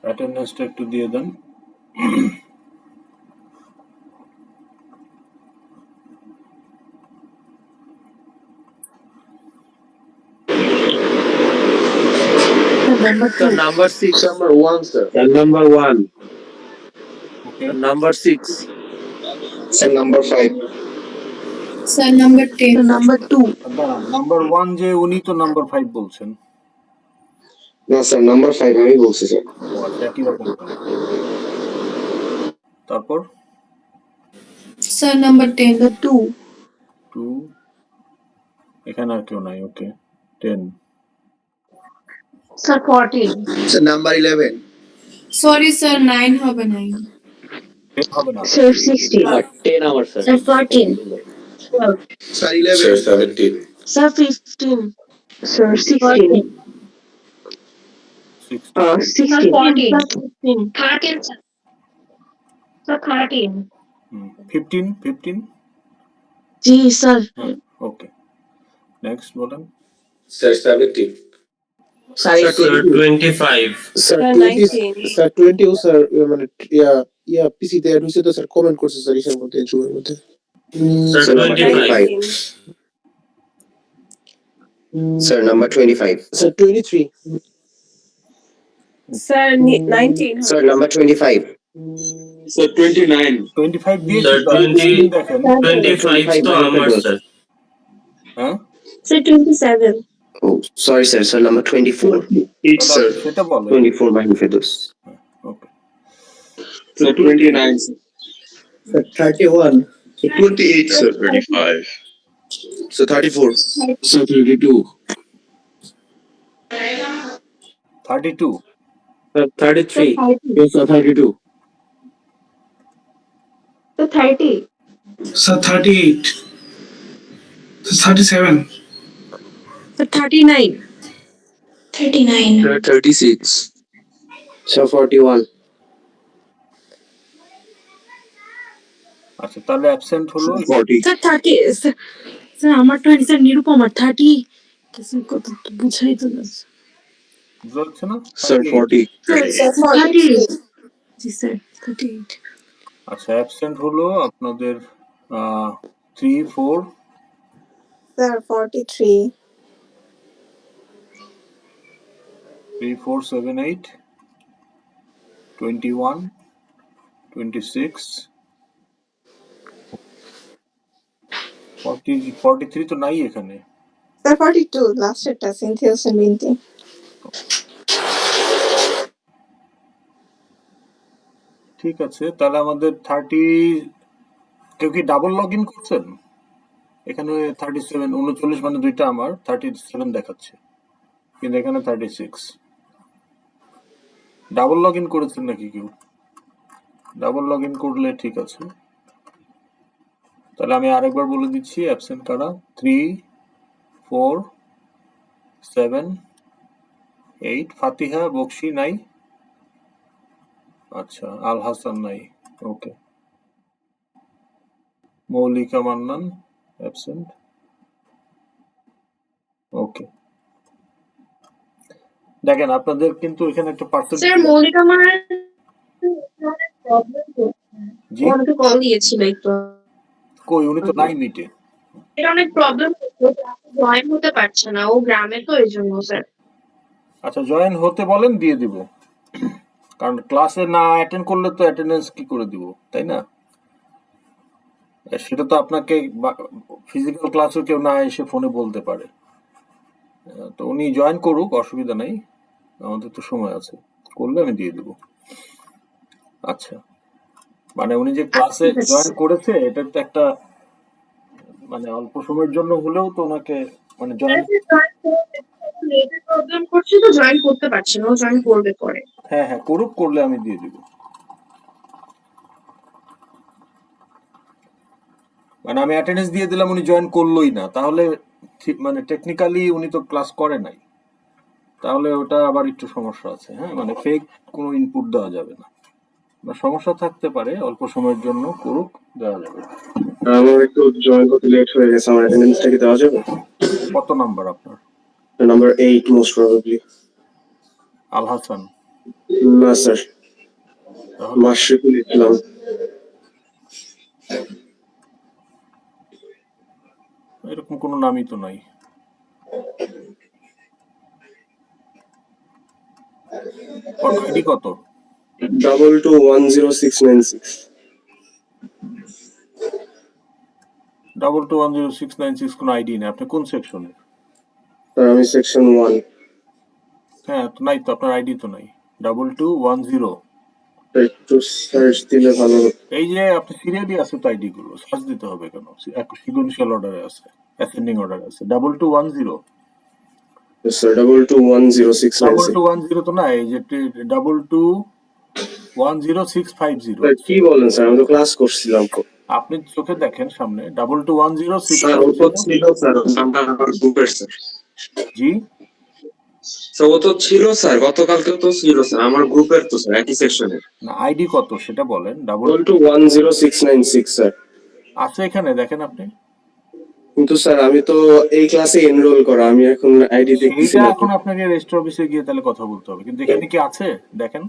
অ্যাটেন্ডেন্সটা একটু দিয়ে দেন। Number 6. Number 1, sir. Number 1. Okay. Number 6. Sir, number 5. Sir, number 10. Number 2. দাঁড়ান, number 1 যে উনি তো নাম্বার 5 বলছেন। No, sir, number 5 আমি বলছি, স্যার। ও আচ্ছা, একই রকম তাহলে। তারপর Sir, number 10. The 2. 2 এখানে আর কেউ নাই। ওকে, 10। Sir, 14. Sir, number 11. Sorry, sir, 9 হবে 9. 10 হবে না। Sir, 16. 10 hours, sir. Sir, 14. 12. Sir, 11. Sir, 17. Sir, 15. Sir, 16. 16 16. 14. 13. Sir, 13. 15 Ji, sir. ওকে, নেক্সট বলেন। Sir, 17. Sir, 25. Sir, 19. Sir, 20 sir, মানে ইয়া পিসি তে অ্যাড হইছে তো স্যার কমেন্ট করছে স্যার ইসের মধ্যে জুমের মধ্যে। Sir, 25. Sir, number 25. Sir 23 Sir, 19. Sir, number 25. Sir, 29. 25 দিয়ে Sir, 20 দেখেন। 25 তো আমার, sir. হ্যাঁ, Sir, 27. Oh, sorry, sir. Sir, number 24. Sir, সেটা বলেন। 24 Mahim Fedus. ওকে, Sir, 29. Sir 31 So 28, sir. 35. So 34. Sir 32 32 sir 33 30. yes sir 32 Sir, 30. Sir, 38. Sir, 37. Sir, 39. 39. Sir, 36. Sir 41 আচ্ছা, তাহলে absent হলো 40. Sir, 30. Sir, আমার 20. Sir, নিরুপমার 30. Sir, কত বুঝাই তো যাচ্ছে। বুঝতে পারছে না? Sir, 40. Sir, 30. জি স্যার, 38. আচ্ছা, অ্যাবসেন্ট হলো আপনাদের 3 4 Sir, 43. 3 4 7 8 21 26 40 43 তো নাই এখানে। Sir, 42. Last এটা Cynthia Hussain Binti. ঠিক আছে, তাহলে আমাদের 30 কেউ কি ডাবল লগ ইন করছেন? এখানে 37 39 মানে দুইটা আমার 37 দেখাচ্ছে, কিন্তু এখানে 36। ডাবল লগ ইন করেছেন নাকি কেউ? ডাবল লগ ইন করলে ঠিক আছে। তাহলে আমি আরেকবার বলে দিচ্ছি অ্যাবসেন্ট কারা। 3 4 7 8 ফাতিহা বকশি নাই। আচ্ছা, আল হাসান নাই। ওকে, মৌলিকা মান্নান অ্যাবসেন্ট। ওকে, দেখেন আপনাদের কিন্তু এখানে একটা পার্সেন্ট। স্যার মৌলিকা আমার প্রবলেম জি, আমাকে কল দিয়েছিল একটু। কই উনি তো নাই মিটে। এটা অনেক প্রবলেম হচ্ছে, জয়েন হতে পারছে না, ও গ্রামে তো এই জন্য স্যার। আচ্ছা, জয়েন হতে বলেন, দিয়ে দিব। কারণ ক্লাসে না অ্যাটেন্ড করলে তো অ্যাটেন্ডেন্স কি করে দিব, তাই না? সেটা তো আপনাকে ফিজিক্যাল ক্লাসও কেউ না এসে ফোনে বলতে পারে। তো উনি জয়েন করুক, অসুবিধা নাই, আমাদের তো সময় আছে, করলে আমি দিয়ে দেব। আচ্ছা, মানে উনি যে ক্লাসে জয়েন করেছে এটা তো একটা মানে অল্প সময়ের জন্য হলেও তো ওনাকে মানে জয়েন। প্রবলেম করছে তো জয়েন করতে পারছে না, ও জয়েন করবে পরে। হ্যাঁ হ্যাঁ, করুক, করলে আমি দিয়ে দিব। মানে আমি অ্যাটেন্ডেন্স দিয়ে দিলাম, উনি জয়েন করলোই না, তাহলে মানে টেকনিক্যালি উনি তো ক্লাস করে নাই, তাহলে ওটা আবার একটু সমস্যা আছে। হ্যাঁ, মানে ফেক কোনো ইনপুট দেওয়া যাবে না, সমস্যা থাকতে পারে। অল্প সময়ের জন্য করুক, দেওয়া যাবে। আমার একটু জয়েন করতে লেট হয়ে গেছে, আমার অ্যাটেন্ডেন্সটা কি দেওয়া যাবে? কত নাম্বার আপনার? Number 8 most probably. Al Hasan না স্যার, তাহলে মাশরুকুল ইসলাম। এরকম কোনো নামই তো নাই। আইডি কত? 22106996। 22106996 কোনো আইডি নেই। আপনি কোন সেকশনে? স্যার আমি সেকশন 1। হ্যাঁ, তো নাই তো, আপনার আইডি তো নাই। 2210। একটু সার্চ দিলে ভালো হতো। এই যে আপনি সিরিয়ালি আছে তো আইডি গুলো, সার্চ দিতে হবে কেন? সিকোয়েন্সিয়াল অর্ডারে আছে, অ্যাসেন্ডিং অর্ডারে আছে। 2210। স্যার 22106996। 2210 তো না, এই যে 22106506। স্যার কি বলেন স্যার, আমি তো ক্লাস করছিলাম। আপনি চোখে দেখেন সামনে 221065। স্যার ও তো ছিল স্যার, ওর নামটা আমার গ্রুপের স্যার। জি, স্যার ও তো ছিল স্যার, গতকালকেও তো ছিল স্যার, আমার গ্রুপের তো স্যার, একই সেকশনের। না আইডি কত সেটা বলেন। 221096 স্যার। আছে এখানে দেখেন আপনি। কিন্তু স্যার আমি তো এই ক্লাসে এনরোল করা, আমি এখন আইডি দেখতেছি সেইটা না। এখন আপনাকে রেজিস্টার অফিসে গিয়ে তাহলে কথা বলতে হবে, কিন্তু এখানে কি আছে দেখেন।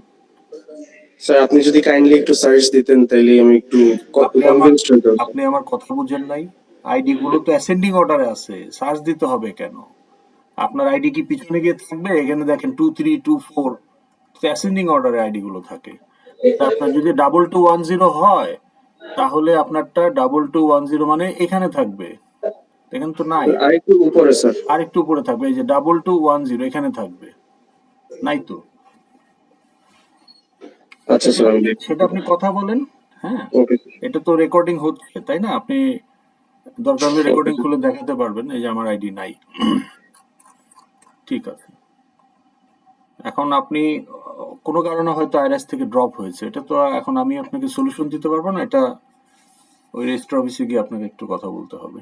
স্যার আপনি যদি কাইন্ডলি একটু সার্চ দিতেন তাহলে আমি একটু কনভিন্সড হতাম। আপনি আমার কথা বুঝেন নাই। আইডি গুলো তো অ্যাসেন্ডিং অর্ডারে আছে, সার্চ দিতে হবে কেন? আপনার আইডি কি পিছনে গিয়ে থাকবে? এখানে দেখেন 2324 অ্যাসেন্ডিং অর্ডারে আইডি গুলো থাকে। তা আপনার যদি 2210 হয় তাহলে আপনারটা 2210 মানে এখানে থাকবে। এখানে তো নাই, আরেকটু উপরে স্যার। আর একটু উপরে থাকবে। এই যে 2210 এখানে থাকবে, নাই তো। আচ্ছা স্যার আমি দেখছি। সেটা আপনি কথা বলেন। হ্যাঁ, ওকে এটা তো রেকর্ডিং হচ্ছে তাই না? আপনি দরকার হলে রেকর্ডিং খুলে দেখাতে পারবেন, এই যে আমার আইডি নাই। ঠিক আছে, এখন আপনি কোনো কারণে হয়তো আইরাস থেকে ড্রপ হয়েছে, এটা তো এখন আমি আপনাকে সলিউশন দিতে পারবো না। এটা ওই রেজিস্টার অফিসে গিয়ে আপনাকে একটু কথা বলতে হবে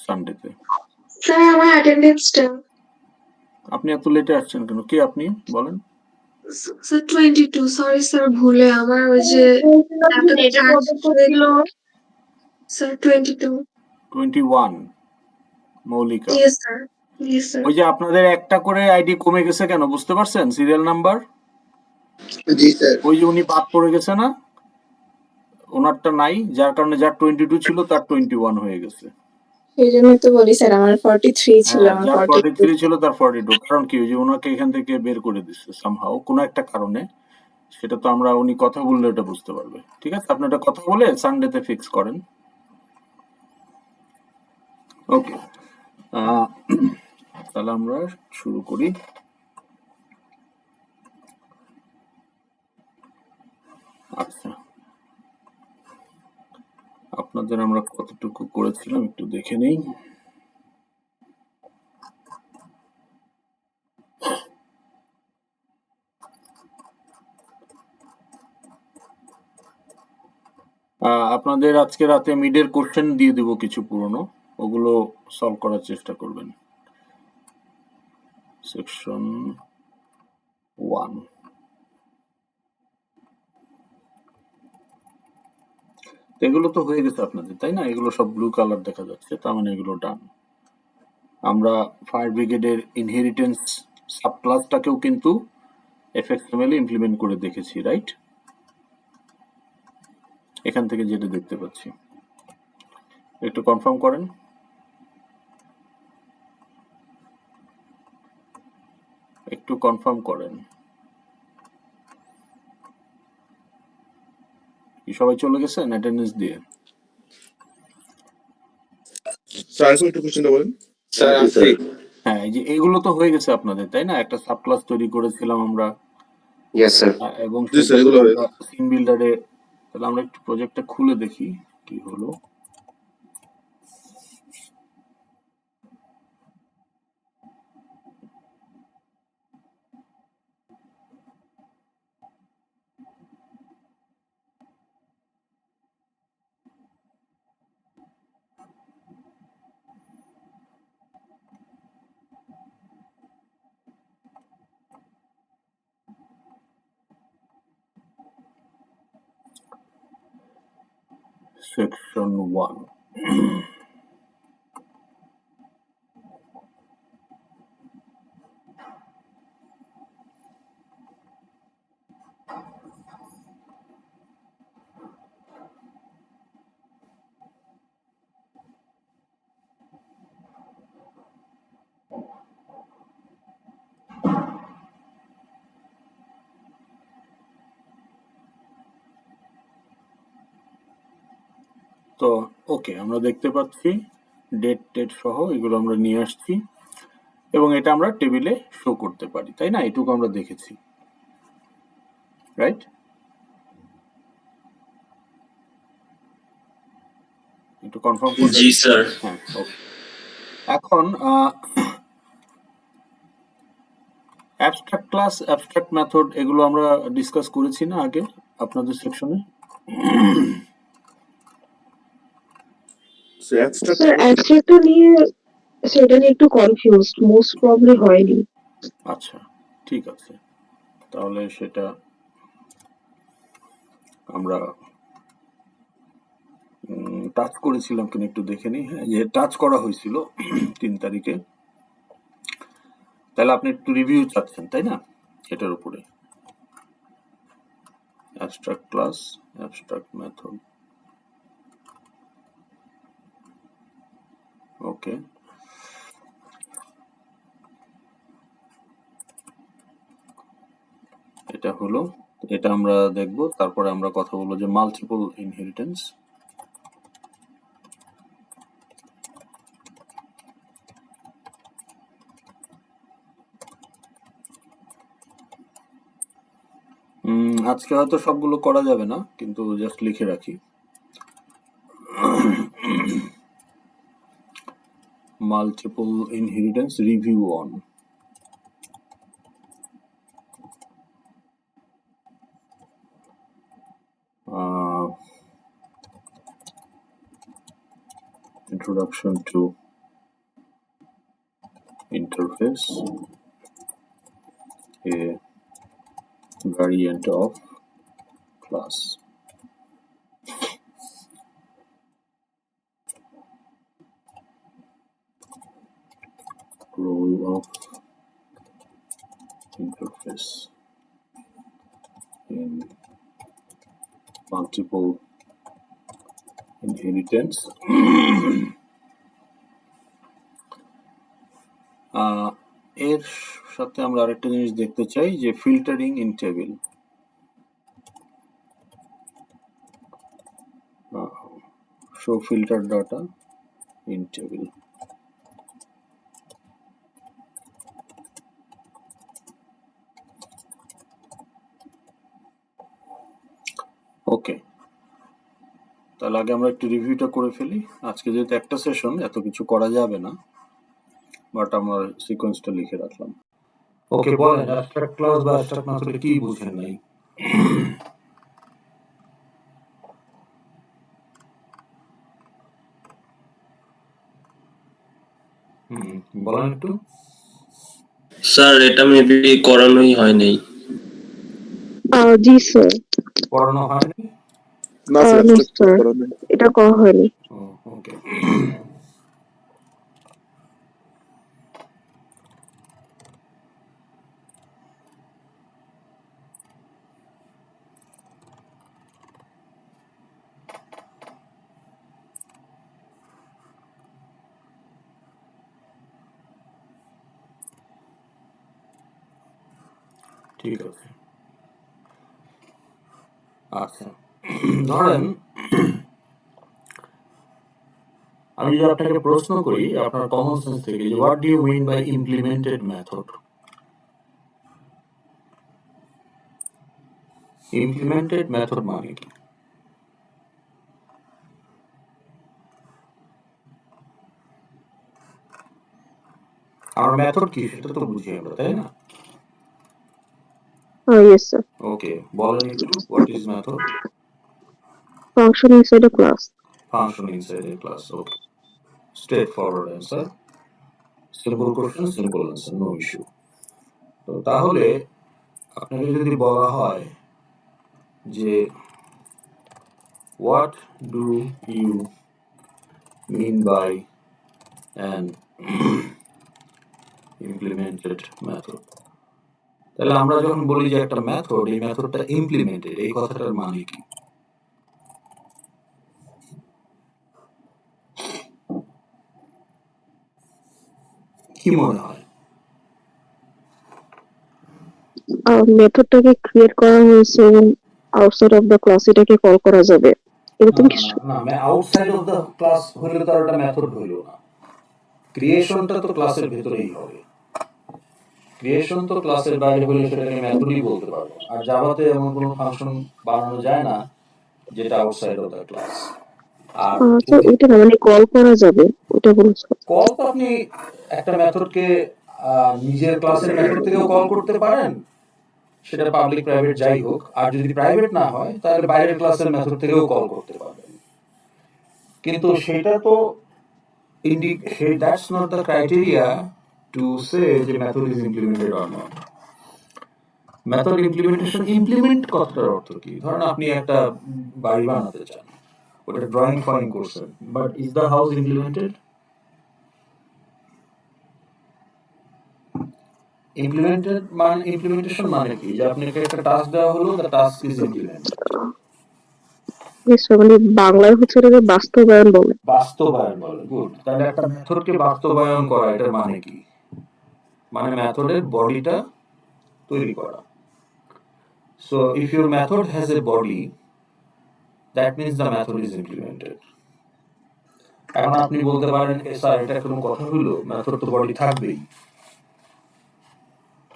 সানডেতে। স্যার আমার অ্যাটেন্ডেন্সটা আপনি এত লেটে আসছেন কেন? কে আপনি বলেন? স্যার 22 সরি স্যার ভুলে আমার ওই যে ল্যাপটপে চার্জ ছিল sir 22 21 Moulika. Yes sir yes sir ওই যে আপনাদের একটা করে আইডি কমে গেছে কেন বুঝতে পারছেন? সিরিয়াল নাম্বার জি স্যার। ওই যে উনি বাদ পড়ে গেছে না, ওনারটা নাই, যার কারণে যার 22 ছিল তার 21 হয়ে গেছে। সেই জন্যই তো বলি স্যার আমার 43 ছিল, হ্যাঁ, আমার যার 42। 43 ছিল তার 42। কারণ কি? ওই যে ওনাকে এখান থেকে বের করে দিচ্ছে সামহাও, কোনো একটা কারণে। সেটা তো আমরা উনি কথা বললে এটা বুঝতে পারবে। ঠিক আছে, আপনি এটা কথা বলে সানডেতে ফিক্স করেন। ওকে, তাহলে আমরা শুরু করি। আচ্ছা, আপনাদের আমরা কতটুকু করেছিলাম একটু দেখে নেই। আপনাদের আজকে রাতে মিডের কোশ্চেন দিয়ে দিব কিছু পুরনো, ওগুলো সলভ করার চেষ্টা করবেন। সেকশন 1 এগুলো তো হয়ে গেছে আপনাদের, তাই না? এগুলো সব ব্লু কালার দেখা যাচ্ছে, তার মানে এগুলো ডান। আমরা ফায়ার ব্রিগেডের ইনহেরিটেন্স সাবক্লাসটাকেও কিন্তু এফএক্সএমএল এ ইমপ্লিমেন্ট করে দেখেছি, রাইট? এখান থেকে যেটা দেখতে পাচ্ছি, একটু কনফার্ম করেন। একটু কনফার্ম করেন। কি সবাই চলে গেছেন অ্যাটেন্ডেন্স দিয়ে? স্যার একটু কোশ্চেনটা বলেন। স্যার আছে। হ্যাঁ, এই যে এগুলো তো হয়ে গেছে আপনাদের, তাই না? একটা সাবক্লাস তৈরি করেছিলাম আমরা, ইয়েস স্যার। এবং জি স্যার, এগুলো হয়ে গেছে। সিন বিল্ডারে। তাহলে আমরা একটু প্রজেক্টটা খুলে দেখি কি হলো। সেকশন 1, তো ওকে, আমরা দেখতে পাচ্ছি ডেট টেট সহ এগুলো আমরা নিয়ে আসছি এবং এটা আমরা টেবিলে শো করতে পারি, তাই না? এটুকু আমরা দেখেছি, রাইট? একটু কনফার্ম করতে। জি স্যার। হ্যাঁ, ওকে। এখন অ্যাবস্ট্রাক্ট ক্লাস, অ্যাবস্ট্রাক্ট মেথড এগুলো আমরা ডিসকাস করেছি না আগে আপনাদের সেকশনে? স্যার অ্যাবস্ট্রাক্ট নিয়ে সেটা নিয়ে একটু কনফিউজড, মোস্ট প্রবলি হয়নি। আচ্ছা, ঠিক আছে, তাহলে সেটা আমরা টাচ করেছিলাম কিনা একটু দেখে নিই। হ্যাঁ, যে টাচ করা হয়েছিল 3 তারিখে। তাহলে আপনি একটু রিভিউ চাচ্ছেন, তাই না, এটার উপরে? অ্যাবস্ট্রাক্ট ক্লাস, অ্যাবস্ট্রাক্ট মেথড, ওকে। এটা হলো, এটা আমরা দেখব, তারপরে আমরা কথা বলবো যে মাল্টিপল ইনহেরিটেন্স। আজকে হয়তো সবগুলো করা যাবে না, কিন্তু জাস্ট লিখে রাখি। Multiple inheritance review on. Introduction to interface, a variant of class. Role of interface in multiple inheritance. এর সাথে আমরা আরেকটা জিনিস দেখতে চাই যে filtering in table. Show filter data in table. Okay, তাহলে আগে আমরা একটু রিভিউটা করে ফেলি। আজকে যেহেতু একটা সেশন, এত কিছু করা যাবে না, বাট আমরা সিকোয়েন্সটা লিখে রাখলাম। ওকে, বলেন অ্যাবস্ট্রাক্ট ক্লাস বা অ্যাবস্ট্রাক্ট মেথডে কি বুঝেন নাই? বলেন একটু। স্যার এটা মেবি করানোই হয় নাই। জি স্যার। পড়ানো হয়নি? না স্যার, abstract করা নেই। এটা করা হয়নি। ওকে, ঠিক আছে। আচ্ছা, ধরেন আমি যদি আপনাকে প্রশ্ন করি আপনার কমন সেন্স থেকে, যে what do you mean by implemented method? Implemented method মানে কি? আর মেথড কি সেটা তো বুঝি আমরা, তাই না? Yes sir. ওকে, বলেন একটু, what is method? Function inside a class. Function inside a class. Okay, straightforward answer. Simple question, simple answer, no issue. তো তাহলে আপনাকে যদি বলা হয় যে what do you mean by an implemented method, তাহলে আমরা যখন বলি যে একটা মেথড, এই মেথডটা ইমপ্লিমেন্টেড, এই কথাটার মানে কি? কি মনে হয়? মেথডটাকে ক্রিয়েট করা হয়েছে এবং আউটসাইড অফ দ্য ক্লাস এটাকে কল করা যাবে। এরকম না কিছু? না না আউটসাইড অফ দ্য ক্লাস হইলে তো আর এটা মেথড হইল না। ক্রিয়েশনটা তো ক্লাসের ভেতরেই হবে। ক্রিয়েশন তো ক্লাসের বাইরে হলে সেটাকে মেথডই বলতে পারবো। আর জাভাতে এমন কোনো ফাংশন বানানো যায় না যেটা আউটসাইড অফ দ্য ক্লাস। আর স্যার ওইটা না, মানে কল করা যাবে ওটা বলছি। কল তো আপনি একটা মেথডকে নিজের ক্লাসের মেথড থেকেও কল করতে পারেন, সেটা পাবলিক প্রাইভেট যাই হোক। আর যদি প্রাইভেট না হয় তাহলে বাইরের ক্লাসের মেথড থেকেও কল করতে পারবেন। কিন্তু সেটা তো that's not the criteria to say যে method is implemented or not. Method implementation, implement কথাটার অর্থ কি? ধরেন আপনি একটা বাড়ি বানাতে চান, ওটা ড্রয়িং ফয়িং করছেন, but is the house implemented? Implementation মানে কি? যে আপনাকে একটা টাস্ক দেওয়া হলো, the task is implemented. Yes, sir, মানে বাংলায় হচ্ছে এটাকে বাস্তবায়ন বলে। বাস্তবায়ন বলে, গুড। তাহলে একটা মেথডকে বাস্তবায়ন করা, এটার মানে কি? মানে মেথডের বডিটা তৈরি করা। So if your method has a body, that means the method is implemented. এখন আপনি বলতে পারেন স্যার এটা কোনো কথা হলো, মেথড তো বডি থাকবেই,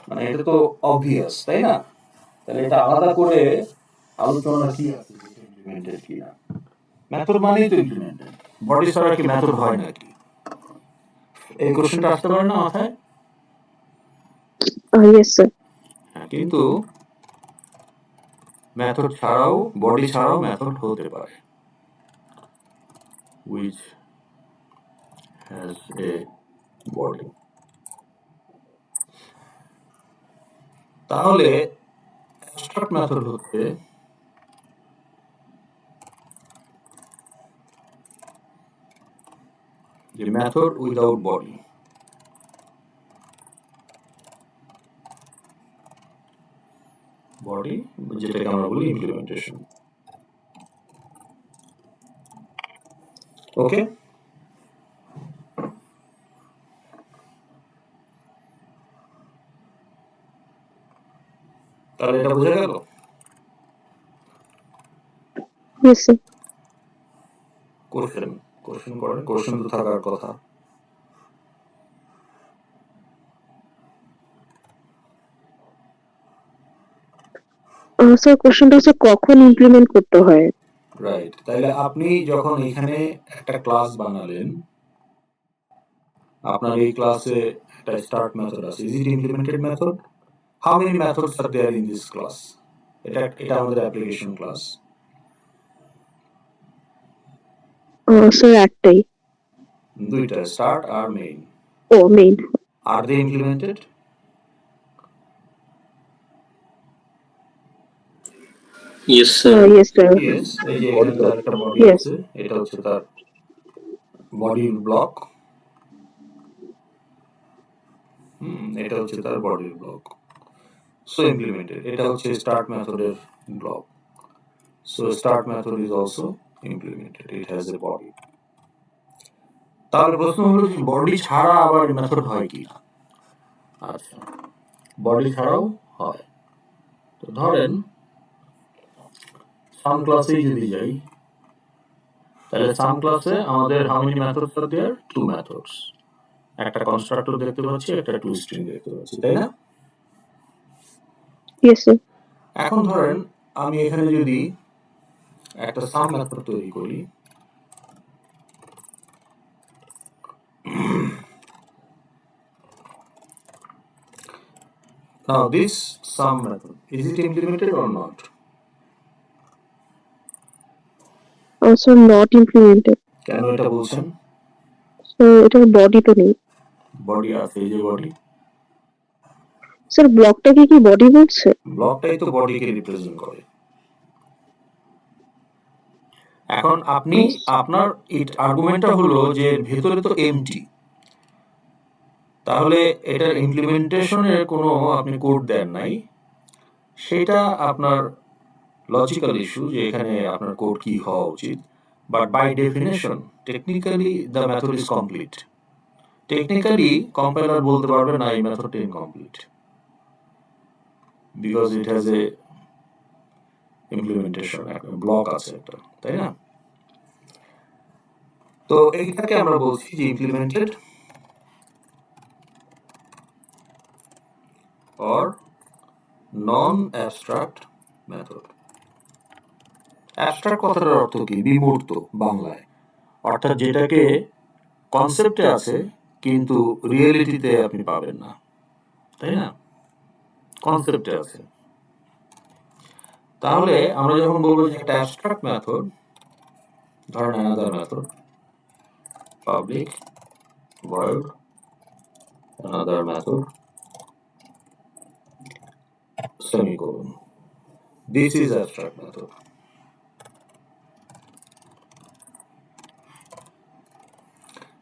মানে এটা তো অবভিয়াস, তাই না? তাহলে এটা আলাদা করে আলোচনা কি আছে ইমপ্লিমেন্টেড কি না? মেথড মানেই তো ইমপ্লিমেন্টেড, বডি ছাড়া কি মেথড হয় নাকি? এই কোশ্চেনটা আসতে পারে না মাথায়? Yes, sir. কিন্তু মেথড ছাড়াও, বডি ছাড়াও মেথড হতে পারে, which has a body. তাহলে অ্যাবস্ট্রাক্ট মেথড হচ্ছে যে মেথড উইদাউট বডি। বডি যেটাকে আমরা বলি ইমপ্লিমেন্টেশন। ওকে, তাহলে এটা বোঝা গেল? Yes, sir. কোশ্চেন করেন, কোশ্চেন তো থাকার কথা। স্যার কোশ্চেনটা হচ্ছে কখন ইমপ্লিমেন্ট করতে হয়? রাইট, তাহলে আপনি যখন এখানে একটা ক্লাস বানালেন, আপনার এই ক্লাসে একটা স্টার্ট মেথড আছে, is it implemented method? How many methods are there in this class? এটা আমাদের অ্যাপ্লিকেশন ক্লাস। স্যার একটাই। দুইটা, স্টার্ট আর মেইন। ও main. Are they implemented? Yes, sir. Yes, sir. Yes. এই যে এখানে তার একটা বডি Yes. আছে, এটা হচ্ছে তার বডির ব্লক। এটা হচ্ছে তার বডির ব্লক। So implemented. এটা হচ্ছে স্টার্ট মেথডের block. So start method is also implemented, it has A body. তাহলে প্রশ্ন হলো যে বডি ছাড়া আবার মেথড হয় কি? আচ্ছা, বডি ছাড়াও হয়। তো ধরেন সাম ক্লাসেই যদি যাই, তাহলে সাম ক্লাসে আমাদের how many methods are there? 2 methods. একটা কনস্ট্রাক্টর দেখতে পাচ্ছি, একটা টু স্ট্রিং দেখতে পাচ্ছি, তাই না? Yes, sir. এখন ধরেন আমি এখানে যদি একটা সাম মেথড তৈরি করি, now this sum method, is it implemented or not? Also not implemented. কেন এটা বলছেন? So এটার বডি তো নেই। বডি আছে, এই যে বডি। স্যার ব্লকটাকে কি বডি বলছে? ব্লকটাই তো বডিকে রিপ্রেজেন্ট করে। এখন আপনি আপনার আর্গুমেন্টটা হলো যে ভেতরে তো এমটি, তাহলে এটার ইমপ্লিমেন্টেশনের কোনো আপনি কোড দেন নাই, সেটা আপনার লজিক্যাল ইস্যু যে এখানে আপনার কোড কি হওয়া উচিত। But by definition technically the method is complete. Technically compiler বলতে পারবে না এই মেথডটা incomplete, because it has a implementation, একটা ব্লক আছে একটা, তাই না? তো এইটাকে আমরা বলছি যে implemented or non abstract method. Abstract কথাটার অর্থ কি? বিমূর্ত বাংলায়, অর্থাৎ যেটাকে কনসেপ্টে আছে কিন্তু রিয়েলিটিতে আপনি পাবেন না, তাই না? কনসেপ্টে আছে। তাহলে আমরা যখন বলবো যে একটা অ্যাবস্ট্রাক্ট মেথড, ধরেন another method, public void another method semicolon, this is abstract method.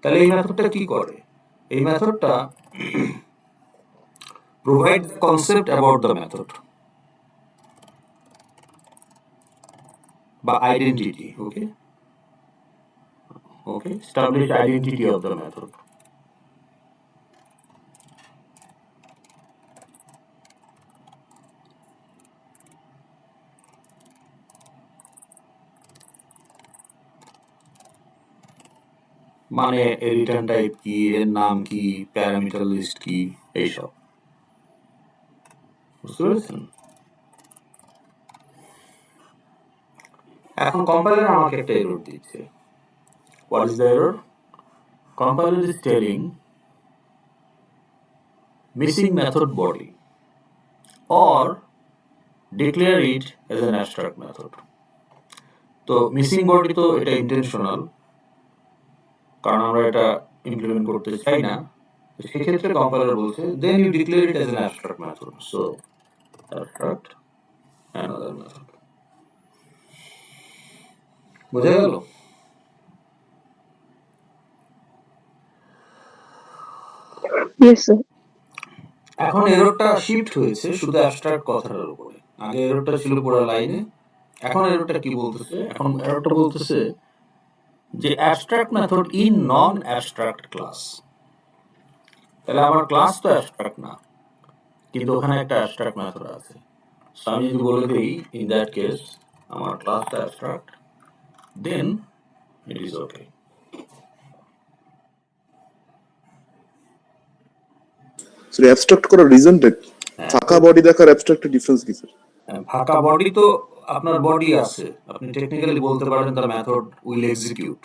তাহলে এই মেথডটা কি করে? এই মেথডটা provide the concept about the method বা identity, okay, establish identity of the method. মানে রিটার্ন টাইপ কি, এর নাম কি, প্যারামিটার লিস্ট কি, এইসব। বুঝতে পেরেছেন? এখন কম্পাইলার আমাকে একটা এরর দিচ্ছে। What is the error? Compiler is telling missing method body or declare it as an abstract method. তো মিসিং বডি তো এটা ইন্টেনশনাল, কারণ আমরা এটা ইমপ্লিমেন্ট করতে চাই না। সেক্ষেত্রে কম্পাইলার বলছে then you declare it as an abstract method. So abstract another method. বোঝা গেল? Yes, sir. এখন এররটা শিফট হয়েছে শুধু অ্যাবস্ট্রাক্ট কথাটার উপরে। আগে এররটা ছিল পুরো লাইনে, এখন এররটা কি বলতেছে? এখন এররটা বলতেছে যে abstract method in non abstract class. তাহলে আমার ক্লাস তো অ্যাবস্ট্রাক্ট না, কিন্তু ওখানে একটা অ্যাবস্ট্রাক্ট মেথড আছে। সো আমি যদি বলে দিই ইন দ্যাট কেস আমার ক্লাসটা abstract, then it is okay. Sir abstract করার রিজনটা ফাঁকা বডি দেখার অ্যাবস্ট্রাক্টের ডিফারেন্স কি স্যার? ফাঁকা বডি তো আপনার বডি আছে, আপনি টেকনিক্যালি বলতে পারেন দ্য মেথড উইল এক্সিকিউট।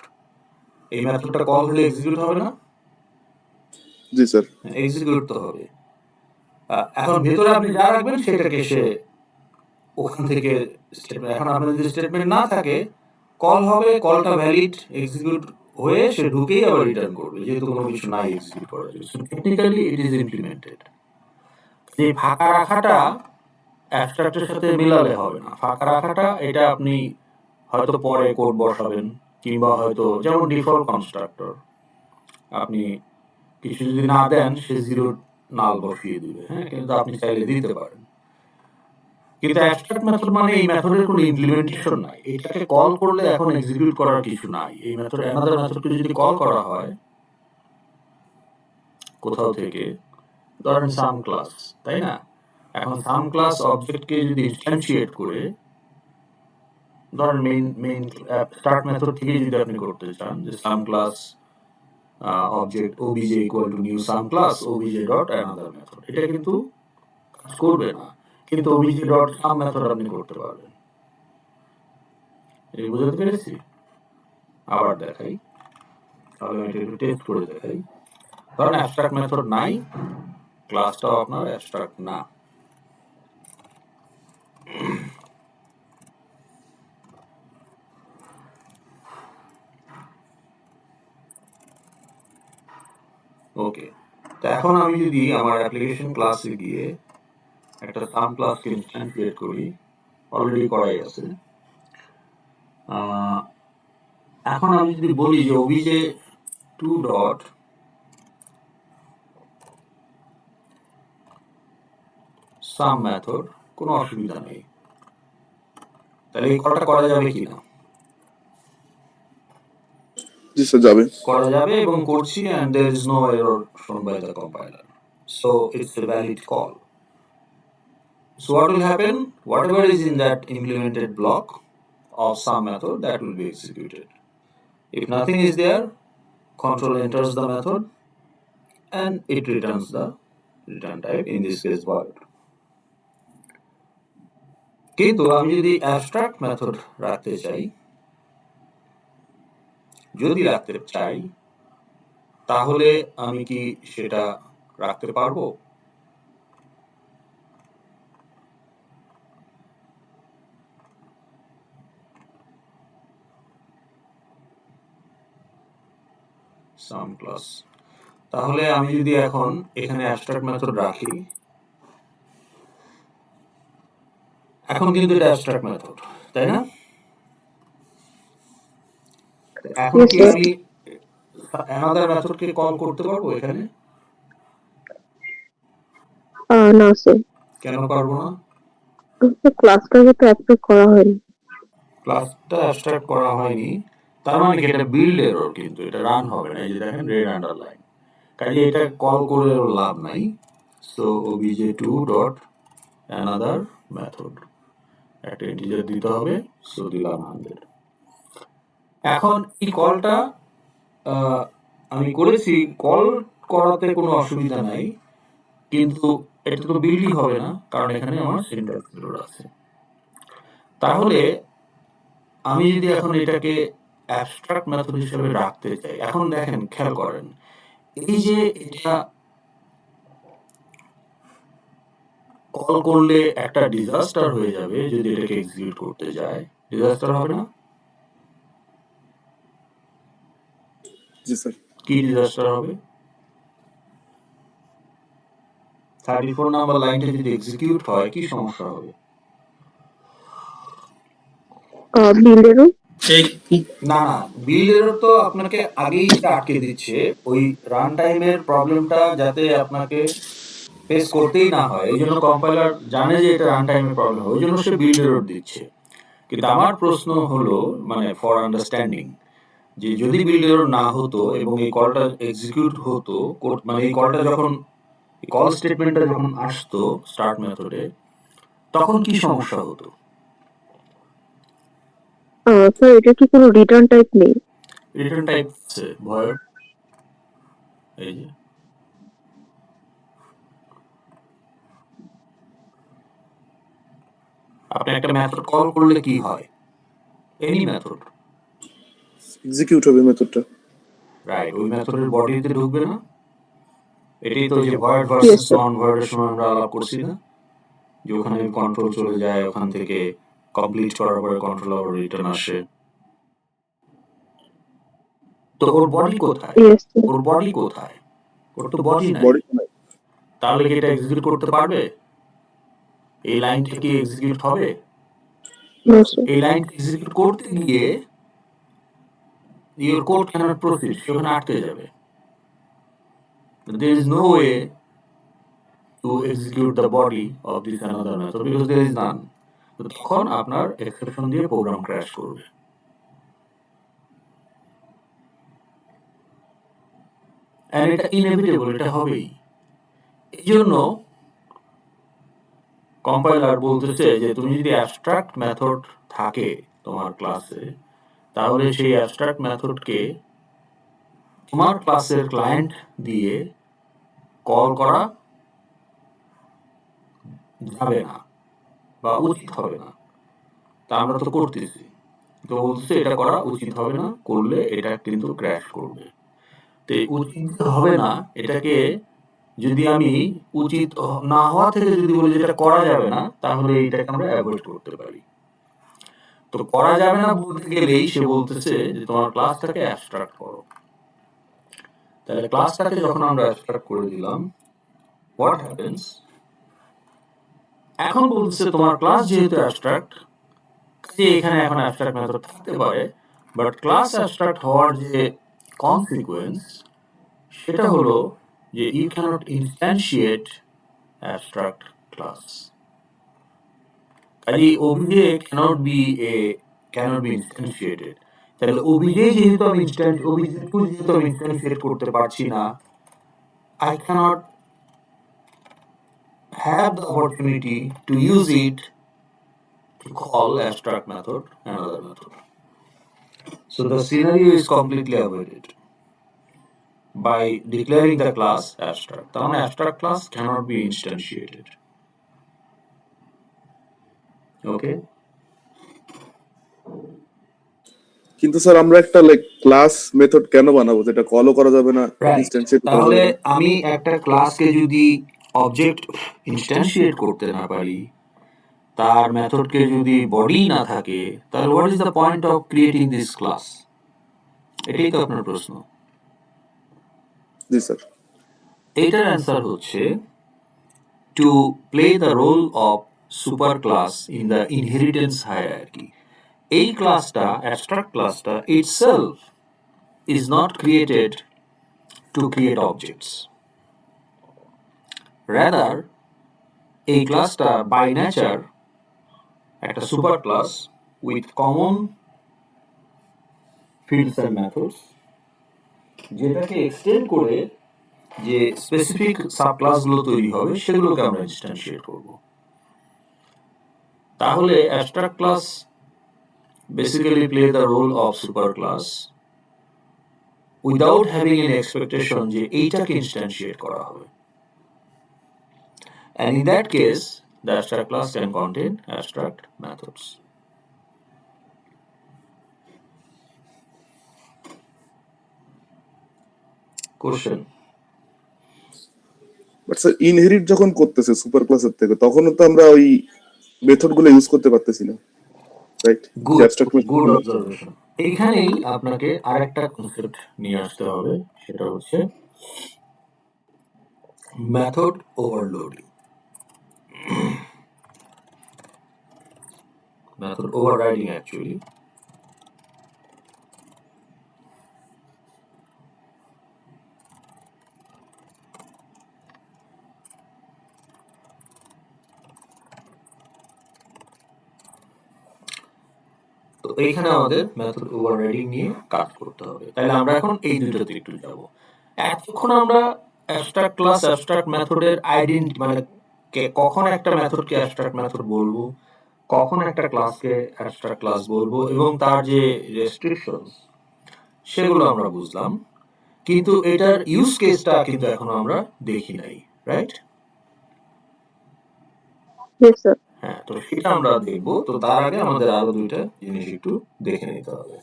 এই মেথডটা কল হলে এক্সিকিউট হবে না? জি স্যার। এক্সিকিউট তো হবে। এখন ভেতরে আপনি যা রাখবেন সেটাকে সে ওখান থেকে স্টেটমেন্ট, এখন আপনার যদি স্টেটমেন্ট না থাকে কল হবে, কলটা ভ্যালিড, এক্সিকিউট হয়ে সে ঢুকেই আবার রিটার্ন করবে, যেহেতু কোনো কিছু নাই এক্সিকিউট করার জন্য। Technically it is implemented. যে ফাঁকা রাখাটা অ্যাবস্ট্রাক্টের সাথে মিলালে হবে না। ফাঁকা রাখাটা এটা আপনি হয়তো পরে কোড বসাবেন, কিংবা হয়তো যেমন ডিফল্ট কনস্ট্রাক্টর, আপনি কিছু যদি না দেন সে জিরো নাল বসিয়ে দিবে, হ্যাঁ, কিন্তু আপনি চাইলে দিতে পারেন। কিন্তু অ্যাবস্ট্রাক্ট মেথড মানে এই মেথডের কোনো ইমপ্লিমেন্টেশন নাই, এটাকে কল করলে এখন এক্সিকিউট করার কিছু নাই। এই মেথড অ্যানাদার মেথডকে যদি কল করা হয় কোথাও থেকে, ধরেন সাম ক্লাস, তাই না? এখন সাম ক্লাস অবজেক্টকে যদি ইনস্ট্যান্সিয়েট করে, ধরেন মেইন স্টার্ট মেথড থেকে যদি আপনি করতে চান যে some class object obj equal to new some class obj dot another method, এটা কিন্তু কাজ করবে না, কিন্তু obj ডট সাম মেথড আপনি করতে পারবেন। এই বুঝতে পেরেছি? আবার দেখাই, তাহলে আমি এটা একটু টেস্ট করে দেখাই। ধরেন অ্যাবস্ট্রাক্ট মেথড নাই, ক্লাসটাও আপনার অ্যাবস্ট্রাক্ট না। ওকে, তো এখন আমি যদি আমার অ্যাপ্লিকেশন ক্লাসে গিয়ে একটা সাম ক্লাসকে ইনস্ট্যান্স ক্রিয়েট করি, অলরেডি করাই আছে। এখন আমি যদি বলি যে obj 2 ডট সাম মেথড, কোনো অসুবিধা নেই। তাহলে এই কলটা করা যাবে কিনা? জি স্যার যাবে। করা যাবে এবং করছি, and there is no error shown by the compiler, so it's a valid call. So what will happen? Whatever is in that implemented block of some method, that will be executed. If nothing is there, control enters the method and it returns the return type, in this case void. কিন্তু আমি যদি abstract method রাখতে চাই, তাহলে আমি কি সেটা রাখতে পারবো? Sum class. তাহলে আমি যদি এখন এখানে abstract method রাখি, এখন কিন্তু এটা abstract method, তাই না? এখন Yes, কি sir. আমি another method কে কল করতে পারবো এখানে? না স্যার, কেন পারবো না? ক্লাসটাকে তো অ্যাপ্রুভ করা হয়নি। ক্লাসটা abstract করা হয়নি, তার মানে কি এটা build error, কিন্তু এটা রান হবে না। এই যে দেখেন red underline, কাজে এটা কল করে লাভ নাই। So obj2 dot another method, একটা ইন্টিজার দিতে হবে, সো দিলাম 100। এখন এই কলটা আমি করেছি, কল করাতে কোনো অসুবিধা নাই, কিন্তু এটা তো বিল্ডই হবে না, কারণ এখানে আমার সিনট্যাক্স এরর আছে। তাহলে আমি যদি এখন এটাকে অ্যাবস্ট্রাক্ট মেথড হিসেবে রাখতে চাই, এখন দেখেন, খেয়াল করেন, এই যে এটা কল করলে একটা ডিজাস্টার হয়ে যাবে যদি এটাকে এক্সিকিউট করতে যায়। ডিজাস্টার হবে না? জি স্যার। কি ডিজাস্টার হবে? 34 নাম্বার লাইনটা যদি এক্সিকিউট হয়, কি সমস্যা হবে? বিল্ডেরও না, বিল্ড এরর তো আপনাকে আগেই আটকে দিচ্ছে। ওই রান টাইমের প্রবলেমটা যাতে আপনাকে ফেস করতেই না হয়, এই জন্য কম্পাইলার জানে যে এটা রান টাইমের প্রবলেম হবে, ওই জন্য সে বিল্ড এরর দিচ্ছে। কিন্তু আমার প্রশ্ন হলো, মানে ফর আন্ডারস্ট্যান্ডিং, যে যদি বিল্ড এরর না হতো এবং এই কলটা এক্সিকিউট হতো, মানে এই কলটা যখন, কল স্টেটমেন্টটা যখন আসতো স্টার্ট মেথডে, তখন কি সমস্যা হতো? স্যার, এটা কি কোনো রিটার্ন টাইপ নেই? রিটার্ন টাইপ আছে ভয়েড, এই যে আপনি একটা মেথড কল করলে কি হয়? এনি মেথড এক্সিকিউট হবে মেথডটা। রাইট, ওই মেথডের বডিতে ঢুকবে না। এটাই তো যে ভয়েড ভার্সেস নন ভয়েডের সময় আমরা আলাপ করছি না, যে ওখানে কন্ট্রোল চলে যায়, ওখান থেকে কমপ্লিট করার পরে কন্ট্রোল আবার রিটার্ন আসে। তো ওর বডি কোথায়? Yes, sir. ওর বডি কোথায়? ওর তো বডি নাই। বডি নাই। তাহলে কি এটা এক্সিকিউট করতে পারবে? এই লাইনটা কি এক্সিকিউট হবে? No, sir. এই লাইন এক্সিকিউট করতে গিয়ে your code cannot proceed, সেখানে আটকে যাবে। There is no way to execute the body of this another method because there is none. তো তখন আপনার এক্সেপশন দিয়ে প্রোগ্রাম ক্র্যাশ করবে। And এটা ইনএভিটেবল, এটা হবেই। এই জন্য কম্পাইলার বলতেছে যে তুমি যদি অ্যাবস্ট্রাক্ট মেথড থাকে তোমার ক্লাসে, তাহলে সেই অ্যাবস্ট্রাক্ট মেথডকে তোমার ক্লাসের ক্লায়েন্ট দিয়ে কল করা যাবে না বা উচিত হবে না। তা আমরা তো করতেছি, তো বলতেছে এটা করা উচিত হবে না, করলে এটা কিন্তু ক্র্যাশ করবে। তো উচিত হবে না, এটাকে যদি আমি উচিত না হওয়া থেকে যদি বলি যেটা করা যাবে না, তাহলে এটাকে আমরা অ্যাভয়েড করতে পারি। তো করা যাবে না বলতে গেলেই সে বলতেছে যে তোমার ক্লাসটাকে অ্যাবস্ট্রাক্ট করো। তাহলে ক্লাসটাকে যখন আমরা অ্যাবস্ট্রাক্ট করে দিলাম, হোয়াট হ্যাপেন্স? এখন বলতেছে তোমার ক্লাস যেহেতু অ্যাবস্ট্রাক্ট, যে এখানে এখন অ্যাবস্ট্রাক্ট মেথড থাকতে পারে, বাট ক্লাস অ্যাবস্ট্রাক্ট হওয়ার যে কনসিকুয়েন্স, সেটা হলো যে ইউ ক্যানট ইনস্ট্যান্সিয়েট অ্যাবস্ট্রাক্ট ক্লাস। কাজে ওবিজে ক্যানট বি ইনস্ট্যান্সিয়েটেড। তাহলে ওবিজে যেহেতু আমি ইনস্ট্যান্সিয়েট করতে পারছি না, I cannot have the opportunity to use it to call abstract method another method. So the scenario is completely avoided by declaring the class abstract. The abstract class cannot be instantiated. Okay. কিন্তু sir আমরা একটা like class method কেন বানাবো যেটা কলও করা যাবে না, রাইট, ইনস্ট্যান্সিয়েট করা তাহলে যাবে না? আমি একটা ক্লাসকে যদি অবজেক্ট ইনস্ট্যান্সিয়েট করতে না পারি, তার মেথডকে যদি বডি না থাকে, তাহলে what is the point of creating this class? এটাই তো আপনার প্রশ্ন। জি স্যার। এইটার অ্যান্সার হচ্ছে to play the role of super class in the inheritance hierarchy. এই ক্লাসটা, অ্যাবস্ট্রাক্ট ক্লাসটা itself is not created to create objects. Rather এই ক্লাসটা বাই নেচার একটা super class with common fields and methods, যেটাকে extend করে যে স্পেসিফিক সাব ক্লাসগুলো তৈরি হবে সেগুলোকে আমরা ইনস্ট্যান্সিয়েট করব। তাহলে abstract class basically play the role of super class without having an expectation যে এইটাকে ইনস্ট্যান্সিয়েট করা হবে। And in that case, the abstract class can contain abstract methods. Question. But sir inherit যখন করতেছে সুপার ক্লাসের থেকে, তখনও তো আমরা ওই মেথড গুলো ইউজ করতে পারতেছি না, right? Good, abstract good observation. এইখানেই আপনাকে আরেকটা কনসেপ্ট নিয়ে আসতে হবে, সেটা হচ্ছে method overloading, method overriding actually. তো এইখানে আমাদের মেথড ওভাররাইডিং নিয়ে কাজ করতে হবে। তাহলে আমরা এখন এই দুটোতে একটু যাব। এতক্ষণ আমরা অ্যাবস্ট্রাক্ট ক্লাস, অ্যাবস্ট্রাক্ট মেথডের আইডেন্টি, মানে কখন একটা মেথডকে অ্যাবস্ট্রাক্ট মেথড বলবো, কখন একটা ক্লাসকে অ্যাবস্ট্রাক্ট ক্লাস বলবো, এবং তার যে রেস্ট্রিকশনস সেগুলো আমরা বুঝলাম, কিন্তু এটার ইউজ কেসটা কিন্তু এখনো আমরা দেখি নাই, রাইট? Yes, sir. হ্যাঁ, তো সেটা আমরা দেখবো। তো তার আগে আমাদের আরো দুইটা জিনিস একটু দেখে নিতে হবে।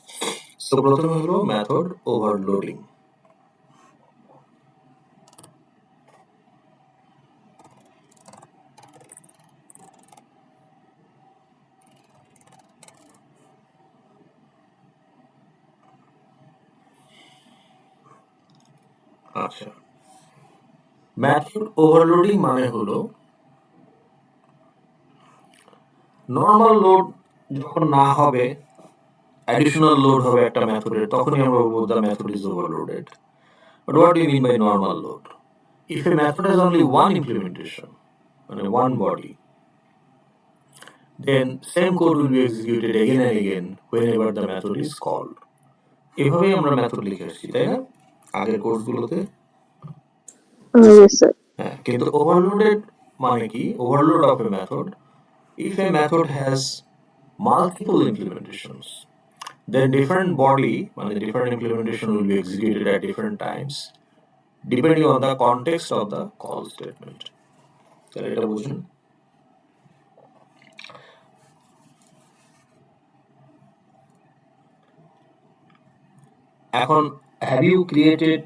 তো প্রথমে হলো মেথড ওভারলোডিং। আচ্ছা, মেথড ওভারলোডিং মানে হলো নর্মাল লোড যখন না হবে, অ্যাডিশনাল লোড হবে একটা মেথডের, তখনই আমরা বলবো the method is overloaded. But what do you mean by normal load? If a method has only one implementation, one body, then same code will be executed again and again whenever the method is called. এভাবেই আমরা method লিখে আসছি, তাই না, আগের কোর্সগুলোতে? Yes, sir. হ্যাঁ, কিন্তু overloaded মানে কি? Overload of A method, if a method has multiple implementations, then different body, different implementation will be executed at different times depending on the context of the call statement. তাহলে এটা বুঝুন। এখন, have you created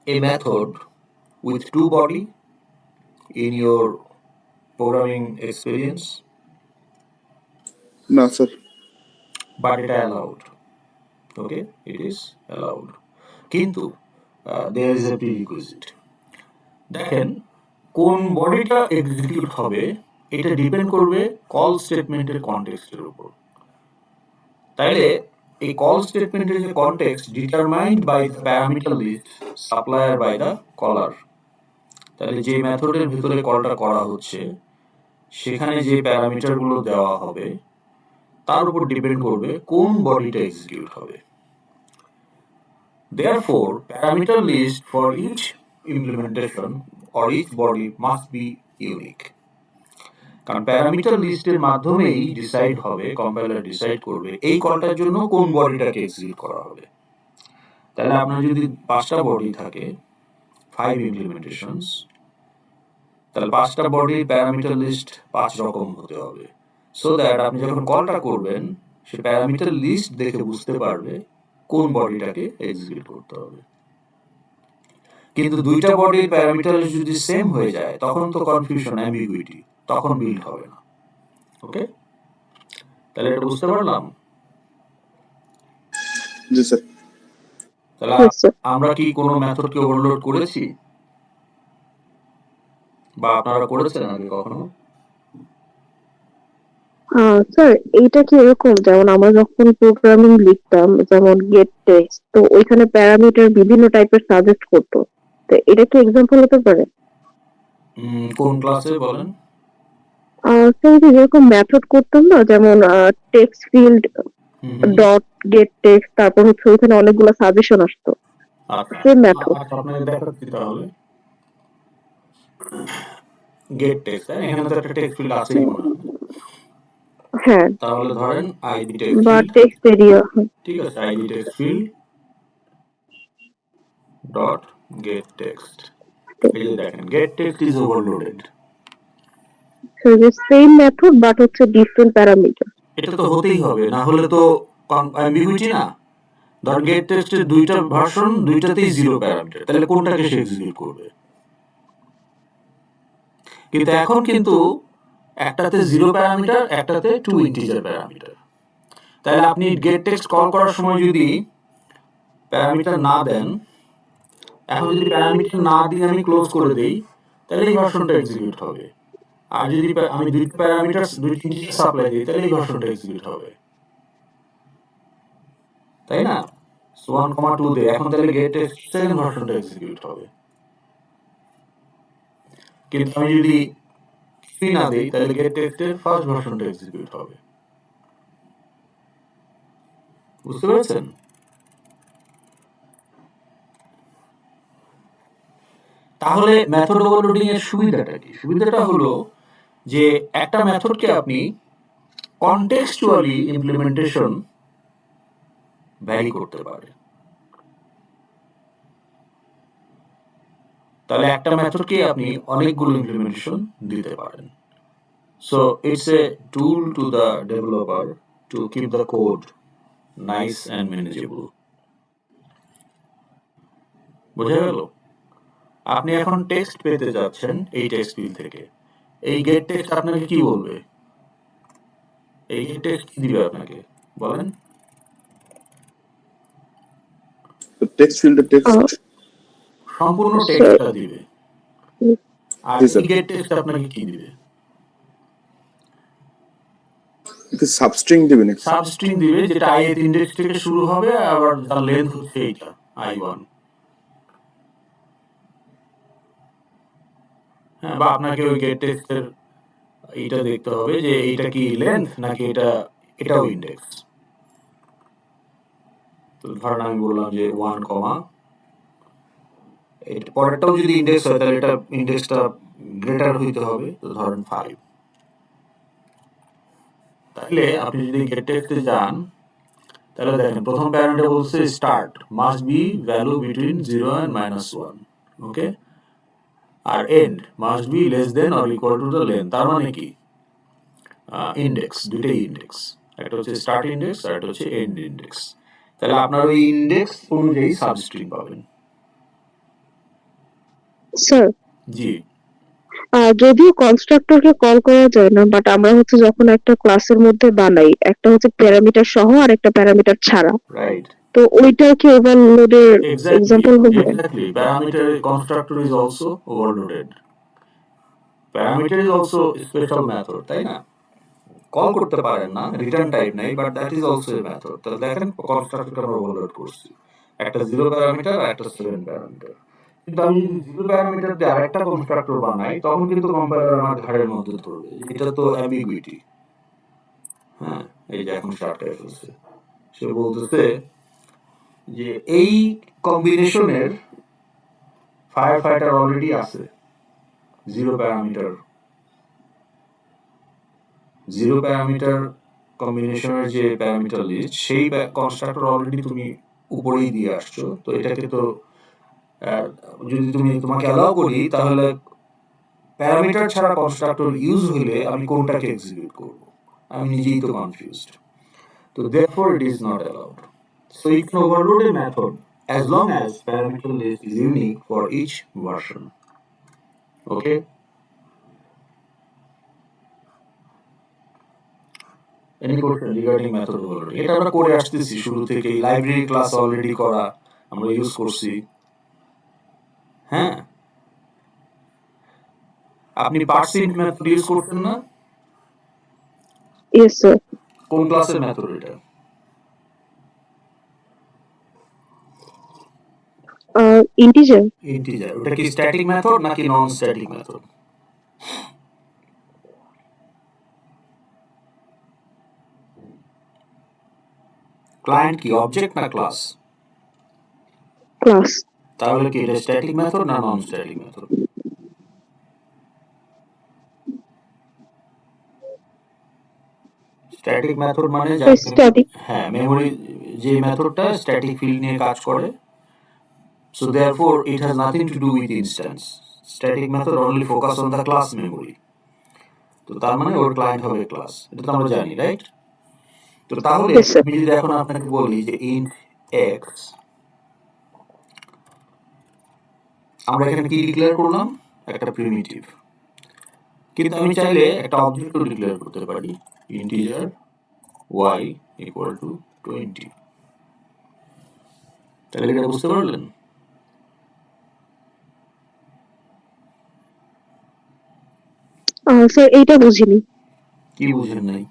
a method with two body in your programming experience? না sir. But it allowed. Okay, it is allowed. কিন্তু there is a prerequisite. দেখেন, কোন বডিটা execute হবে এটা ডিপেন্ড করবে কল স্টেটমেন্টের কনটেক্সটের উপর। তাইলে এই কল স্টেটমেন্টের যে context determined by the parameter list supplier by the caller. তাহলে যে মেথডের ভিতরে কলটা করা হচ্ছে সেখানে যে প্যারামিটারগুলো দেওয়া হবে তার উপর ডিপেন্ড করবে কোন বডিটা এক্সিকিউট হবে। Therefore, parameter list for each implementation or each body must be unique. কারণ প্যারামিটার লিস্টের মাধ্যমেই ডিসাইড হবে, কম্পাইলার ডিসাইড করবে এই কলটার জন্য কোন বডিটাকে এক্সিকিউট করা হবে। তাহলে আপনার যদি 5টা বডি থাকে, 5 ইমপ্লিমেন্টেশনস, তাহলে 5টা বডির প্যারামিটার লিস্ট 5 রকম হতে হবে, সো দ্যাট আপনি যখন কলটা করবেন সে প্যারামিটার লিস্ট দেখে বুঝতে পারবে কোন বডিটাকে এক্সিকিউট করতে হবে। কিন্তু 2টা বডির প্যারামিটার লিস্ট যদি সেম হয়ে যায় তখন তো কনফিউশন, অ্যাম্বিগুইটি, তখন বিল্ড হবে না। ওকে, তাহলে এটা বুঝতে পারলাম। জি স্যার। তাহলে Yes, sir. আমরা কি কোনো মেথডকে ওভারলোড করেছি, বা আপনারা করেছেন আগে কখনো? স্যার এইটা কি এরকম যেমন আমরা যখন প্রোগ্রামিং লিখতাম যেমন গেট টেক্সট, তো ওইখানে প্যারামিটার বিভিন্ন টাইপের সাজেস্ট করতো, তো এটা কি এক্সাম্পল হতে পারে? কোন ক্লাসে বলেন? স্যার এই যে যেরকম মেথড করতাম না, যেমন text field dot gate text, তারপর হচ্ছে ওইখানে অনেকগুলো সাজেশন আসতো, আচ্ছা সেম মেথড। আচ্ছা, আপনাকে দেখাচ্ছি তাহলে। গেট টেক্সট, এখানে তো একটা টেক্সট ফিল্ড আছেই মনে হয়। হ্যাঁ, তাহলে ধরেন আইডি টেক্সট বা ফিল্ড, টেক্সট এরিয়া। ঠিক আছে, ID text field dot gate text. এই যে দেখেন, gate text is overloaded. Same method but হচ্ছে ডিফারেন্ট প্যারামিটার। এটা তো হতেই হবে, না হলে তো অ্যাম্বিগুইটি না। ধর গেট টেক্সটের 2টা ভার্সন, 2টাতেই 0 প্যারামিটার, তাহলে কোনটাকে সে এক্সিকিউট করবে? কিন্তু এখন কিন্তু একটাতে 0 প্যারামিটার, একটাতে 2 ইন্টিজার প্যারামিটার। তাহলে আপনি গেট টেক্সট কল করার সময় যদি প্যারামিটার না দেন, এখন যদি প্যারামিটার না দিয়ে আমি ক্লোজ করে দেই, তাহলে এই ভার্সনটা এক্সিকিউট হবে। আর যদি আমি 2টা প্যারামিটার 2টা ইন্টিজার সাপ্লাই দিই, তাহলে এই ভার্সনটা এক্সিকিউট হবে, তাই না? 1,2 দেই, এখন তাহলে গেট টেক্সট সেকেন্ড ভার্সনটা এক্সিকিউট হবে। কিন্তু আমি যদি কিছুই না দেই, তাহলে গেট টেক্সটের ফার্স্ট ভার্সনটা এক্সিকিউট হবে। বুঝতে পেরেছেন? তাহলে মেথড ওভারলোডিং এর সুবিধাটা কি? সুবিধাটা হলো যে একটা মেথডকে আপনি কনটেক্সচুয়ালি ইমপ্লিমেন্টেশন ভ্যারি করতে পারে। তাহলে একটা মেথডকে আপনি অনেকগুলো ইমপ্লিমেন্টেশন দিতে পারেন। So it's a tool to the developer to keep the code nice and manageable. বোঝা গেল? আপনি এখন টেক্সট পেতে যাচ্ছেন এই টেক্সট ফিল্ড থেকে। এই গেট টেক্সট আপনাকে কি বলবে? এই গেট টেক্সট কি দিবে আপনাকে বলেন? টেক্সট ফিল্ডে টেক্সট সম্পূর্ণ টেক্সটটা দিবে। আর জি স্যার। এই গেট টেক্সট আপনাকে কি দিবে? সাবস্ট্রিং দিবে নাকি? সাবস্ট্রিং দিবে, যেটা ith ইন্ডেক্স থেকে শুরু হবে, আবার তার লেন্থ হচ্ছে এইটা i1। হ্যাঁ, বা আপনাকে ওই গেট টেক্সটের এইটা দেখতে হবে যে এইটা কি লেন্থ নাকি এটাও ইন্ডেক্স। তো ধরেন আমি বললাম যে 1, এটা পরেরটাও যদি ইন্ডেক্স হয় তাহলে এটা ইন্ডেক্সটা গ্রেটার হইতে হবে, তো ধরেন 5। তাহলে আপনি যদি গেট টেক্সটে যান, তাহলে দেখেন প্রথম প্যারামিটার বলছে start must be value between 0 and -1, okay, আর end must be less than or equal to the length. তার মানে কি ইন্ডেক্স, দুইটাই ইন্ডেক্স, একটা হচ্ছে স্টার্ট ইন্ডেক্স আর একটা হচ্ছে এন্ড ইন্ডেক্স। তাহলে আপনার ওই ইন্ডেক্স অনুযায়ী সাবস্ট্রিং পাবেন। স্যার জি, যদিও কনস্ট্রাক্টরকে কল করা যায় না, বাট আমরা হচ্ছে যখন একটা ক্লাসের মধ্যে বানাই, একটা হচ্ছে প্যারামিটার সহ আর একটা প্যারামিটার ছাড়া, রাইট, তো ওইটাও কি ওভারলোডের এক্সাম্পল হবে? exactly. Parameter constructor is also overloaded. Parameter is also special method, তাই না? কল করতে পারেন না, রিটার্ন টাইপ নাই, but that is also a method. তাহলে দেখেন কনস্ট্রাক্টরকে আমরা ওভারলোড করছি, একটা 0 প্যারামিটার আর একটা 7 প্যারামিটার। কিন্তু আমি যদি 0 প্যারামিটার দিয়ে আরেকটা কনস্ট্রাক্টর বানাই, তখন কিন্তু কম্পাইলার আমার ঘাড়ের মধ্যে ধরবে, এটা তো অ্যাম্বিগুইটি। হ্যাঁ, এই যে এখন স্টার্ট করে ফেলছে, সে বলতেছে যে এই কম্বিনেশনের ফায়ার ফাইটার অলরেডি আছে 0 প্যারামিটার জিরো প্যারামিটার কম্বিনেশনের যে প্যারামিটার লিস্ট সেই কনস্ট্রাক্টর অলরেডি তুমি উপরেই দিয়ে আসছো, তো এটাকে তো যদি তোমাকে অ্যালাউ করি তাহলে প্যারামিটার ছাড়া কনস্ট্রাক্টর ইউজ হইলে আমি কোনটাকে এক্সিকিউট করব, আমি নিজেই তো কনফিউজড। তো therefore it is not allowed. So you can overload a method as long as parameter list is unique for each version. Okay? Any question regarding method overloading? এটা আমরা করে আসতেছি শুরু থেকে, লাইব্রেরি ক্লাস অলরেডি করা আমরা use করছি। হ্যাঁ, আপনি পার্সিন্ট মেথড ইউজ করতেন না? Yes sir. কোন ক্লাসের মেথড এটা? ইন্টিজার। ইন্টিজার। ওটা কি স্ট্যাটিক মেথড নাকি নন স্ট্যাটিক মেথড? ক্লায়েন্ট কি অবজেক্ট না ক্লাস? ক্লাস। তাহলে কি এটা স্ট্যাটিক মেথড না non static method? Static method মানে স্ট্যাটিক। হ্যাঁ, মেমরি যে মেথডটা স্ট্যাটিক ফিল্ড নিয়ে কাজ করে, so therefore it has nothing to do with instance. Static method only focus on the class memory. তো তার মানে ওর ক্লায়েন্ট হবে ক্লাস, এটা তো আমরা জানি, রাইট? তো তাহলে Yes, sir. আমি যদি এখন আপনাকে বলি যে int x, আমরা এখানে কি ডিক্লেয়ার করলাম? একটা প্রিমিটিভ। কিন্তু আমি চাইলে একটা অবজেক্টও ডিক্লেয়ার করতে পারি, ইন্টিজার y equal to 20। তাহলে এটা বুঝতে পারলেন? স্যার এইটা বুঝিনি। কি বুঝেন নাই?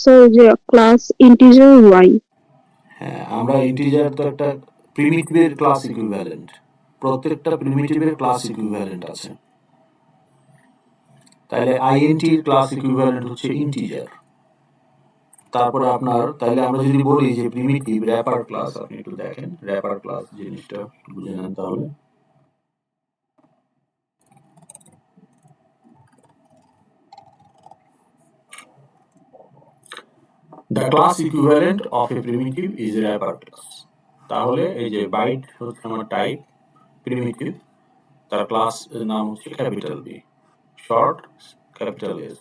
স্যার যে ক্লাস ইন্টিজার ওয়াই। হ্যাঁ, আমরা ইন্টিজার তো একটা প্রিমিটিভের ক্লাস ইকুইভ্যালেন্ট, প্রত্যেকটা প্রিমিটিভের ক্লাস ইকুইভ্যালেন্ট আছে। তাহলে int এর ক্লাস ইকুইভ্যালেন্ট হচ্ছে ইন্টিজার। তারপরে আপনার, তাহলে আমরা যদি বলি যে প্রিমিটিভ র্যাপার ক্লাস, আপনি একটু দেখেন র্যাপার ক্লাস জিনিসটা বুঝে নেন তাহলে। The class equivalent of a primitive is a wrapper class. তাহলে এই যে বাইট হচ্ছে আমার টাইপ প্রিমিটিভ, তার ক্লাস নাম হচ্ছে capital B, short capital S,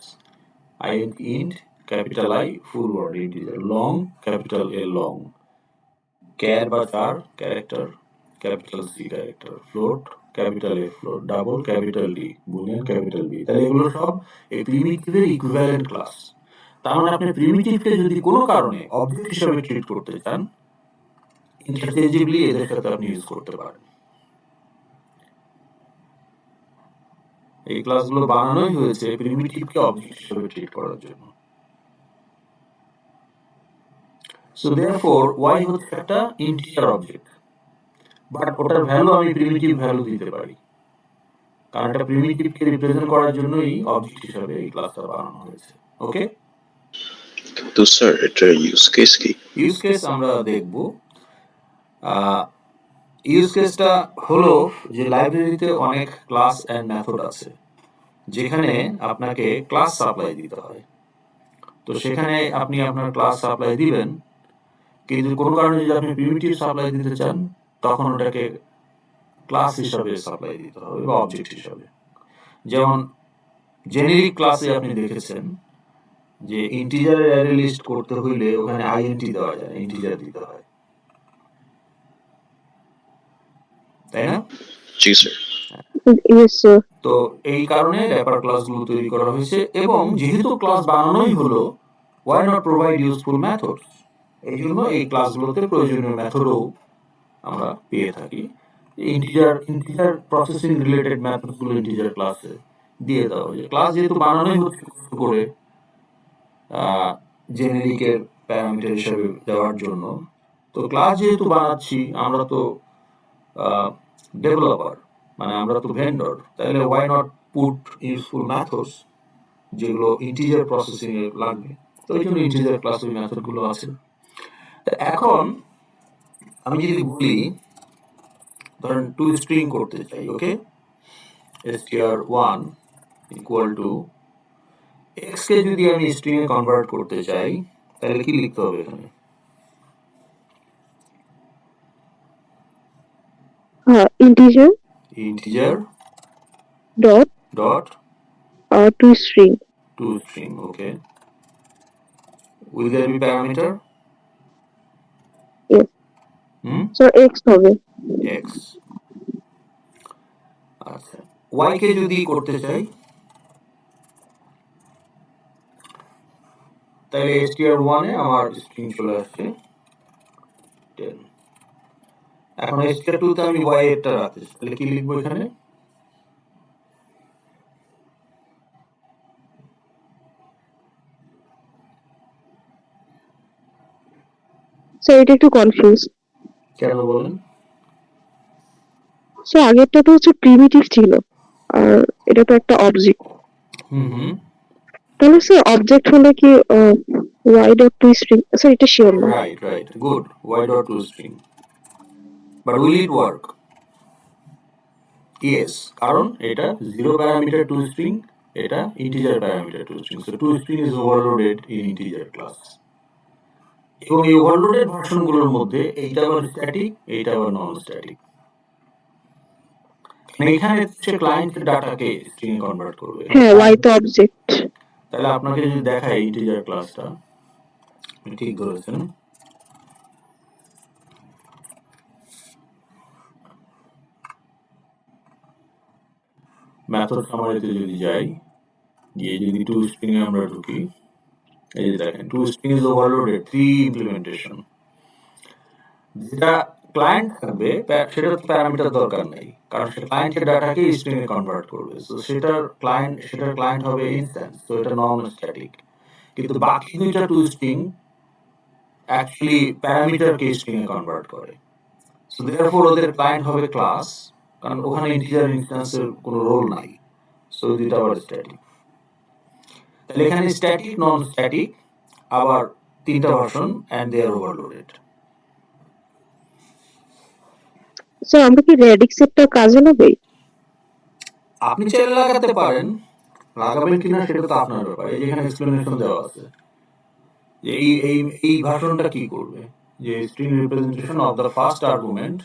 int capital I full word integer, long capital A long, char বা char character capital C character, float capital A float, double capital D, boolean capital B. তাহলে এগুলো সব এই প্রিমিটিভের equivalent class. তার মানে আপনি প্রিমিটিভকে যদি কোনো কারণে অবজেক্ট হিসেবে ট্রিট করতে চান, ইন্টারচেঞ্জেবলি এদের সাথে আপনি ইউজ করতে পারেন। এই ক্লাসগুলো বানানোই হয়েছে প্রিমিটিভকে অবজেক্ট হিসেবে ট্রিট করার জন্য। সো therefore y হচ্ছে একটা ইন্টিজার অবজেক্ট, বাট ওটার ভ্যালু আমি প্রিমিটিভ ভ্যালু দিতে পারি, কারণ এটা প্রিমিটিভকে রিপ্রেজেন্ট করার জন্যই অবজেক্ট হিসেবে এই ক্লাসটা বানানো হয়েছে। ওকে, তো স্যার এটা ইউজ কেস কি? ইউজ কেস আমরা দেখব। ইউজ কেসটা হলো যে লাইব্রেরিতে অনেক ক্লাস এন্ড মেথড আছে, যেখানে আপনাকে ক্লাস সাপ্লাই দিতে হয়। তো সেখানে আপনি আপনার ক্লাস সাপ্লাই দিবেন, কিন্তু কোনো কারণে যদি আপনি প্রিমিটিভ সাপ্লাই দিতে চান, তখন ওটাকে ক্লাস হিসাবে সাপ্লাই দিতে হবে বা অবজেক্ট হিসাবে। যেমন জেনেরিক ক্লাসে আপনি দেখেছেন যে ইন্টিজারের অ্যারে লিস্ট করতে হইলে ওখানে int দেওয়া যায়, ইন্টিজার দিতে হয়, তাই না? জি স্যার। Yes sir. তো এই কারণে র্যাপার ক্লাসগুলো তৈরি করা হয়েছে, এবং যেহেতু ক্লাস বানানোই হলো, why not provide useful methods? এই জন্য এই ক্লাসগুলোতে প্রয়োজনীয় মেথডও আমরা পেয়ে থাকি। ইন্টিজার প্রসেসিং রিলেটেড মেথডগুলো ইন্টিজার ক্লাসে দিয়ে দেওয়া হয়েছে। ক্লাস যেহেতু বানানোই হচ্ছে করে জেনেরিকের প্যারামিটার হিসেবে দেওয়ার জন্য, তো ক্লাস যেহেতু বানাচ্ছি, আমরা তো ডেভেলপার, মানে আমরা তো ভেন্ডর, তাহলে why not put useful methods যেগুলো ইন্টিজার প্রসেসিং এ লাগবে। তো এই জন্য ইন্টিজার ক্লাস ওই মেথডগুলো আছে। এখন আমি যদি বলি, ধরেন টু স্ট্রিং করতে চাই, ওকে, str1 equal to x কে যদি আমি স্ট্রিং এ কনভার্ট করতে চাই তাহলে কি লিখতে হবে এখানে? Integer integer dot dot to string. To string, okay. Will there be parameter? Yes. Sir X হবে। x। আচ্ছা, y কে যদি করতে চাই তাহলে str1 এ আমার স্ট্রিং চলে আসছে 10। এখন str2 তে আমি y এরটা রাখতে চাই, তাহলে কি লিখবো এখানে? স্যার এটা একটু কনফিউজ। কেন বলেন? স্যার আগেরটা তো হচ্ছে প্রিমিটিভ ছিল, আর এটা তো একটা অবজেক্ট। হুম, তাহলে স্যার অবজেক্ট হলে কি Y dot to string? Sir এটা শিওর না। Right, good, y dot to string, but will it work? Yes, কারণ এটা 0 প্যারামিটার টু স্ট্রিং, এটা integer parameter two string, so two string is overloaded in integer class. এবং এই overloaded ভার্সনগুলোর মধ্যে এইটা আবার স্ট্যাটিক, এইটা আবার নন স্ট্যাটিক। মানে এখানে হচ্ছে ক্লায়েন্টের ডাটাকে স্ট্রিং এ কনভার্ট করবে। হ্যাঁ, ওয়াই তো অবজেক্ট। তাহলে আপনাকে যদি দেখাই ইন্টিজার ক্লাসটা, ঠিক ধরেছেন। মেথড সামারিতে যদি যাই, গিয়ে যদি টু স্ট্রিং এ আমরা ঢুকি, এই যে দেখেন two string is overloaded 3 implementation. যেটা ক্লায়েন্ট থাকবে সেটা তো প্যারামিটার দরকার নেই, কারণ সে ক্লায়েন্টের ডাটাকে স্ট্রিং এ কনভার্ট করবে, সো সেটার ক্লায়েন্ট হবে ইনস্ট্যান্স, তো এটা নন স্ট্যাটিক। কিন্তু বাকি দুইটা টু স্ট্রিং অ্যাকচুয়ালি প্যারামিটারকে স্ট্রিং এ কনভার্ট করে, সো দেয়ারফর ওদের ক্লায়েন্ট হবে ক্লাস, কারণ ওখানে ইন্টিজার ইনস্ট্যান্সের কোনো রোল নাই, সো দুইটা আবার স্ট্যাটিক। তাহলে এখানে স্ট্যাটিক, নন স্ট্যাটিক, আবার তিনটা version and they are overloaded. Sir আমরা কি রেডিক্স এরটা কাজে লাগাই? আপনি চাইলে লাগাতে পারেন, লাগাবেন কিনা সেটা তো আপনার ব্যাপার। এই যেখানে এক্সপ্লেনেশন দেওয়া আছে যে এই ভার্সনটা কি করবে, যে string representation of the first argument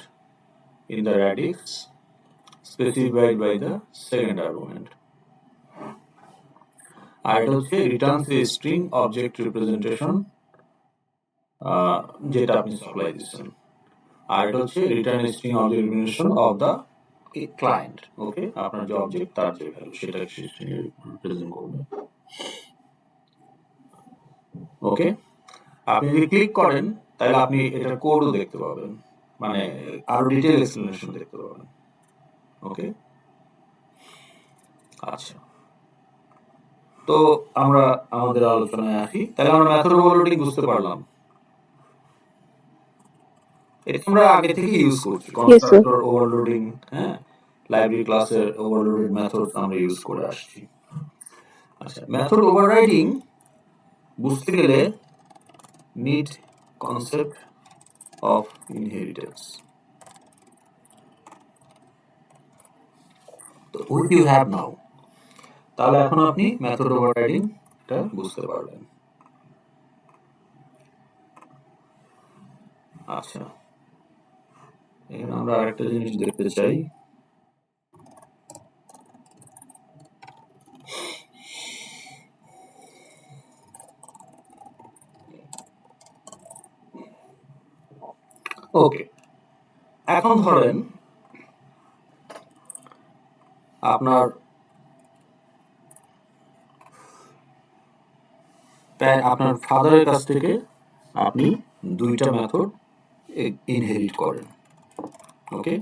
in the radix specified by the second argument. আর এটা হচ্ছে returns a string object representation, যেটা আপনি সাপ্লাই দিচ্ছেন। আর এটা হচ্ছে return string object representation of the client, okay. আপনার যে অবজেক্ট তার যে ভ্যালু সেটা স্ট্রিং এ রিপ্রেজেন্ট করবে, ওকে। আপনি যদি ক্লিক করেন তাহলে আপনি এটার কোডও দেখতে পাবেন, মানে আরো ডিটেইল এক্সপ্লেনেশন দেখতে পাবেন, ওকে। আচ্ছা, তো আমরা আমাদের আলোচনায় আসি। তাহলে আমরা মেথড ওভারলোডিং বুঝতে পারলাম। এটা আমরা আগে থেকে ইউজ করছি, কনস্ট্রাক্টর ওভারলোডিং, হ্যাঁ, লাইব্রেরি ক্লাসের ওভারলোডেড মেথড আমরা ইউজ করে আসছি। আচ্ছা, মেথড ওভাররাইডিং বুঝতে গেলে নিড কনসেপ্ট অফ ইনহেরিটেন্স। তো উইথ ইউ হ্যাভ নাও, তাহলে এখন আপনি মেথড ওভাররাইডিং টা বুঝতে পারবেন। আচ্ছা, এখানে আমরা আরেকটা জিনিস দেখতে চাই। ওকে, এখন ধরেন আপনার ফাদারের কাছ থেকে আপনি দুইটা মেথড ইনহেরিট করেন, ওকে।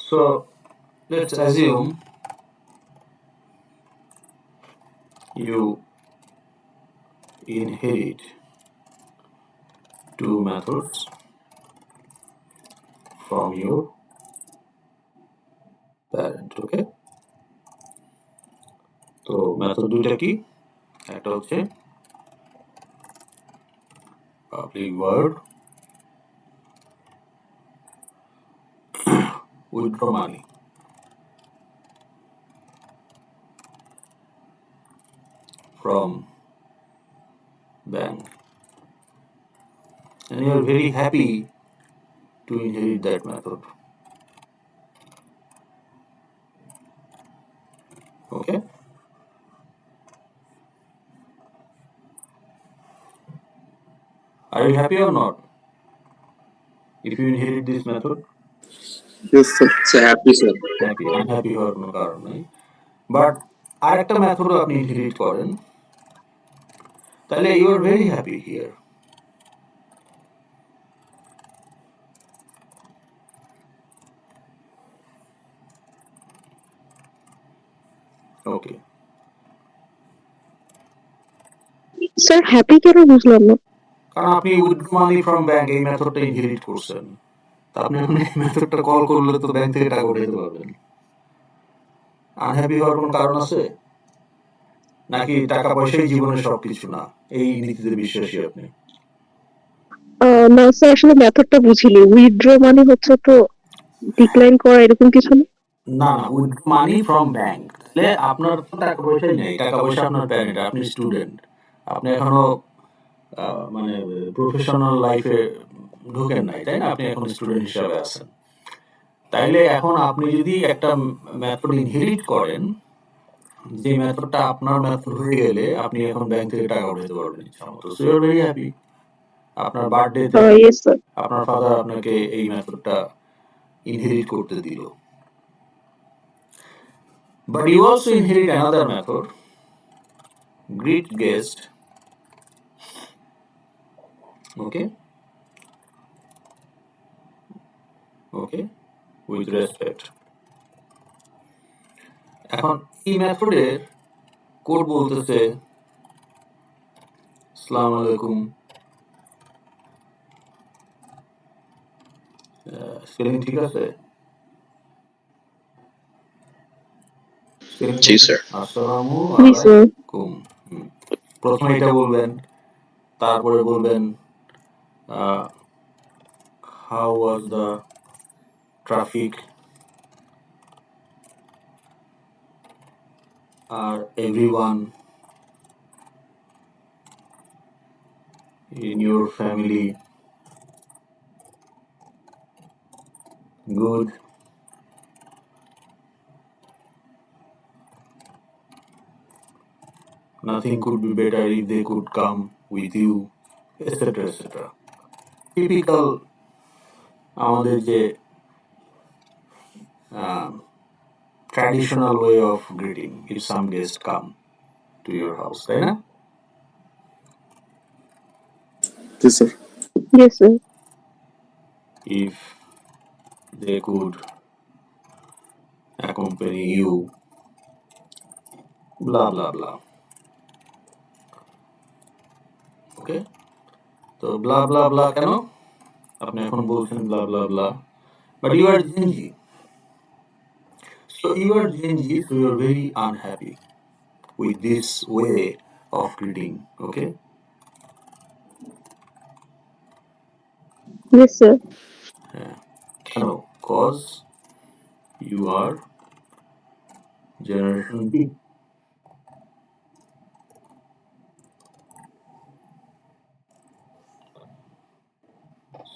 So let's assume you inherit two methods from your parent. Okay, তো মেথড দুইটা কি? একটা হচ্ছে public void withdraw money from bank, and you are very happy to inherit that method. Okay, are you happy or not if you inherit this method? Yes, sir. So happy, sir. Happy, unhappy হওয়ার কোনো কারণ নেই। But আর একটা মেথডও আপনি inherit করেন, তাহলে you are very happy here. Okay, sir happy কেন বুঝলাম না? কারণ আপনি উইথড্র মানি ফ্রম ব্যাংক এই মেথডটা ইনহেরিট করছেন, তা আপনি এখন এই মেথডটা কল করলে তো ব্যাংক থেকে টাকা উঠাতে পারবেন। আনহ্যাপি হওয়ার কোনো কারণ আছে নাকি? টাকা পয়সাই জীবনের সবকিছু না, এই নীতিতে বিশ্বাসী আপনি? না স্যার, আসলে মেথডটা বুঝিনি। উইথড্র মানে হচ্ছে তো ডিক্লাইন করা, এরকম কিছু না? না না, উইথড্র মানি ফ্রম ব্যাংক, তাহলে আপনার তো টাকা পয়সাই নেই, টাকা পয়সা আপনার প্যারেন্ট, আপনি স্টুডেন্ট, আপনি এখনো মানে প্রফেশনাল লাইফে ঢোকেন নাই, তাই না? আপনি এখন স্টুডেন্ট হিসাবে আছেন। তাইলে এখন আপনি যদি একটা মেথড ইনহেরিট করেন, যে মেথডটা আপনার মেথড হয়ে গেলে আপনি এখন ব্যাংক থেকে টাকা উঠাতে পারবেন ইচ্ছা মতো। So you are very happy. আপনার বার্থডেতে ইয়েস স্যার। আপনার ফাদার আপনাকে এই মেথডটা ইনহেরিট করতে দিল। But you also inherit another method, greet guest, okay, with respect. এখন এই মেথডের কোড বলতেছে আসসালামু আলাইকুম, স্পেলিং ঠিক আছে? জি স্যার। আসসালামু জি স্যার। আলাইকুম। প্রথমে এটা বলবেন, তারপরে বলবেন হাউ ওয়াজ দ্য ট্রাফিক, আর everyone in your family good? Nothing could be better if they could come with you, etc. etc. Typical আমাদের যে traditional way of greeting if some guests come to your house, তাই না? Yes, sir. Yes, sir. If they could accompany you, blah blah blah. Okay, তো blah blah blah কেন আপনি এখন বলছেন blah blah blah, but you are Gen Z, so you are Gen Z, so you are very unhappy with this way of greeting. Okay, Yes, sir. কেন? Cause you are Generation B.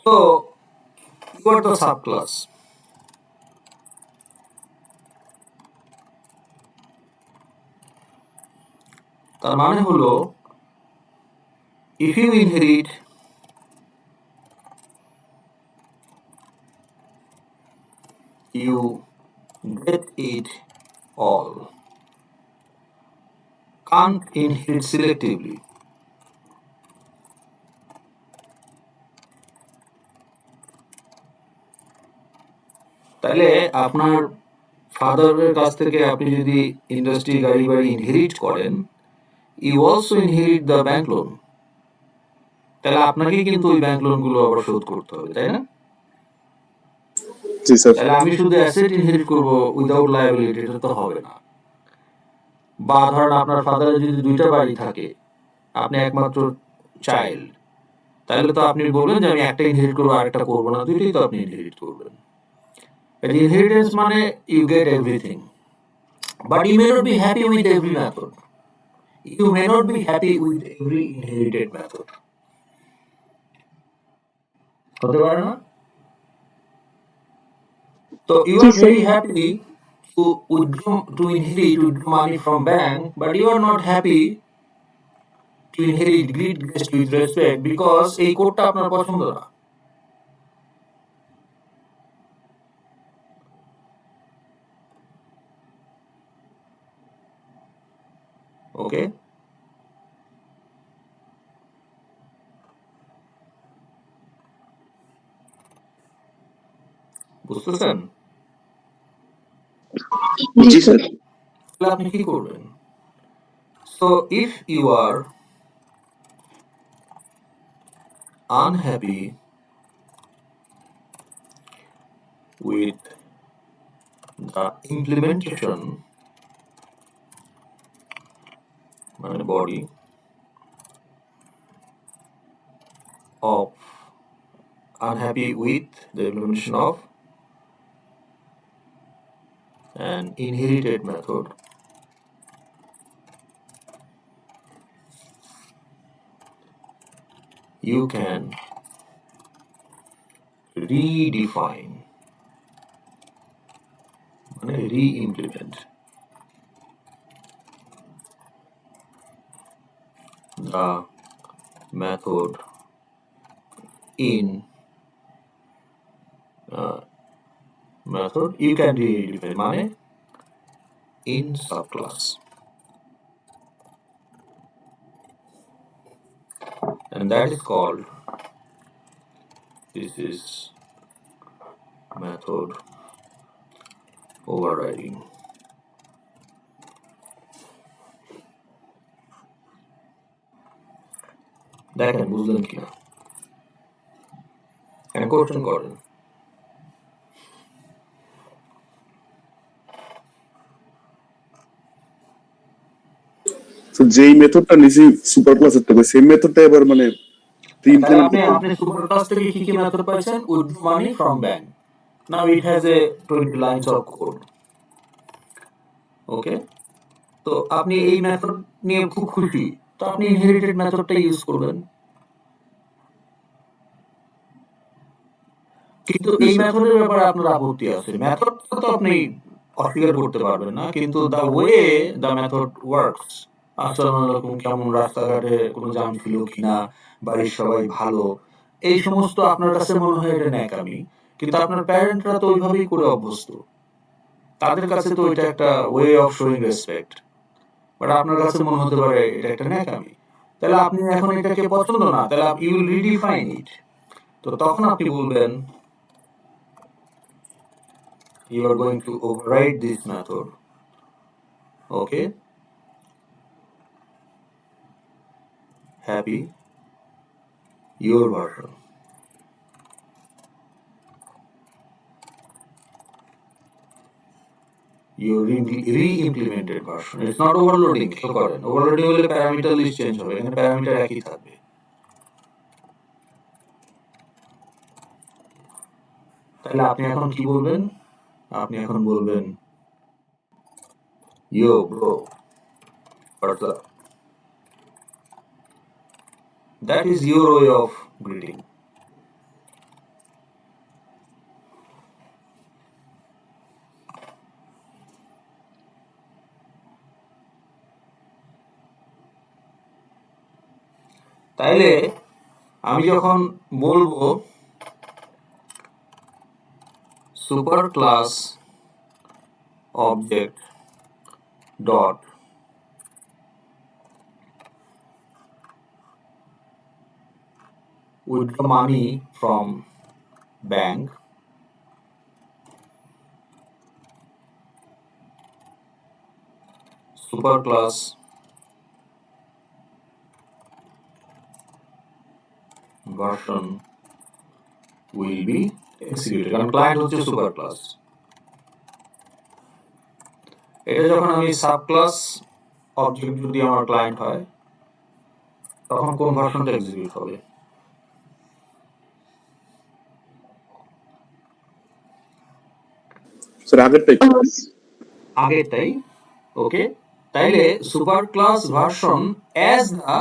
So you are the subclass. তার মানে হলো if you inherit you get it all, can't inherit selectively. তাহলে আপনার ফাদারের কাছ থেকে আপনি যদি ইন্ডাস্ট্রি, গাড়ি বাড়ি ইনহেরিট করেন, you also inherit the bank loan. তাহলে আপনাকেই কিন্তু ওই ব্যাংক লোনগুলো আবার শোধ করতে হবে, তাই না? জি স্যার। তাহলে আমি শুধু অ্যাসেট ইনহেরিট করব উইদাউট লায়াবিলিটি, এটা তো হবে না। বা ধরেন আপনার ফাদারের যদি 2টা বাড়ি থাকে, আপনি একমাত্র চাইল্ড, তাহলে তো আপনি বলবেন যে আমি একটা ইনহেরিট করবো আরেকটা করবো না, দুইটাই তো আপনি ইনহেরিট করবেন। ইনহেরিটেন্স মানে you get everything, but you may not be happy with every method, you may not be happy with every inherited method. হতে পারে না? তো ইউ জি আর sir. Very happy to withdraw money from bank, but you are not happy to inherit great guest with respect because এই কোডটা আপনার পছন্দ না। ওকে, বুঝতেছেন? জি জি স্যার। স্যার। তাহলে আপনি কি করবেন? So if you are unhappy with the implementation মানে body of unhappy with the implementation of an inherited method, you can redefine মানে re-implement the method in method you can redefine মানে in subclass, and that is called, this is method overriding. দেখেন বুঝলেন কিনা, question করেন। তো যেই মেথডটা নিছি super ক্লাসের থেকে সেম মেথডটা এবার মানে তাহলে ইমপ্লিমেন্ট আপনি করতে আপনি সুপার ক্লাস থেকে কি কি মেথড পাইছেন? Withdraw money from bank, now it has a 20 lines of code. Okay, তো আপনি এই মেথড নিয়ে খুব খুশি, তো আপনি ইনহেরিটেড মেথডটা ইউজ করবেন। কিন্তু জি এই স্যার। মেথডের ব্যাপারে আপনার আপত্তি আছে। মেথডটা তো আপনি অস্বীকার করতে পারবেন না, কিন্তু the way the method works, আসসালামু আলাইকুম, কেমন, রাস্তাঘাটে কোনো জ্যাম ছিল কিনা, বাড়ির সবাই ভালো, এই সমস্ত আপনার কাছে মনে হয় এটা ন্যাকামি, কিন্তু আপনার প্যারেন্টরা তো ওইভাবেই করে অভ্যস্ত, তাদের কাছে তো এটা একটা way of showing respect, but আপনার কাছে মনে হতে পারে এটা একটা ন্যাকামি। তাহলে আপনি এখন এটাকে পছন্দ না, তাহলে ইউ উইল রিডিফাইন ইট। তো তখন আপনি বলবেন you are going to override this method. Okay, happy your version. Your re-implemented version. It's not overloading. খেয়াল করেন, overloading হলে প্যারামিটার লিস্ট চেঞ্জ হবে, এখানে প্যারামিটার একই থাকবে। তাহলে আপনি এখন কি বলবেন? আপনি এখন বলবেন yo bro, what's up? That is your way of greeting. তাইলে আমি যখন বলবো super class object dot withdraw money from bank super class version will be executed, কারণ ক্লায়েন্ট হচ্ছে সুপার ক্লাস। এটা যখন আমি সাব ক্লাস অবজেক্ট যদি আমার ক্লায়েন্ট হয়, তখন কোন ভার্সনটা এক্সিকিউট হবে? স্যার আগেরটাই। আগেরটাই। ওকে, তাইলে super class version as the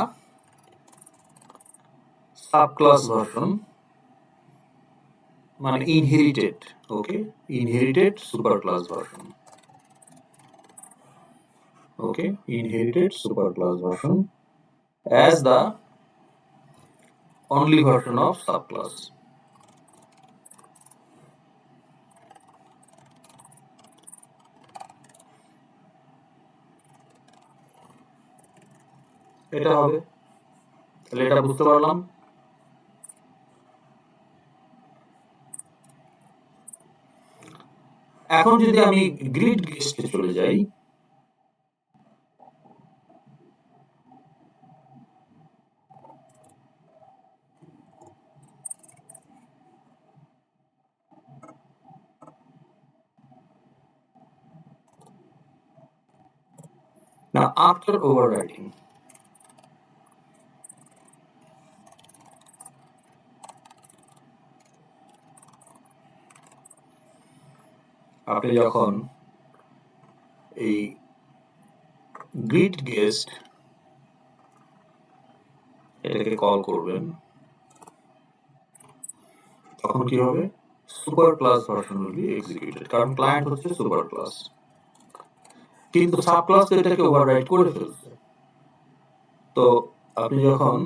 sub class version মানে inherited. Okay, inherited super class version. Okay, inherited superclass version as the only version of subclass. এটা হবে, তাহলে এটা বুঝতে পারলাম। এখন যদি আমি গ্রিড গেস্টে চলে যাই, now after overriding, আপনি যখন এই গ্রিড গেস্ট এটাকে কল করবেন, তখন কি হবে? Super class version will be executed, কারণ ক্লায়েন্ট হচ্ছে সুপার ক্লাস, কিন্তু সাব ক্লাস তো এটাকে ওভাররাইড করে ফেলছে। তো আপনি যখন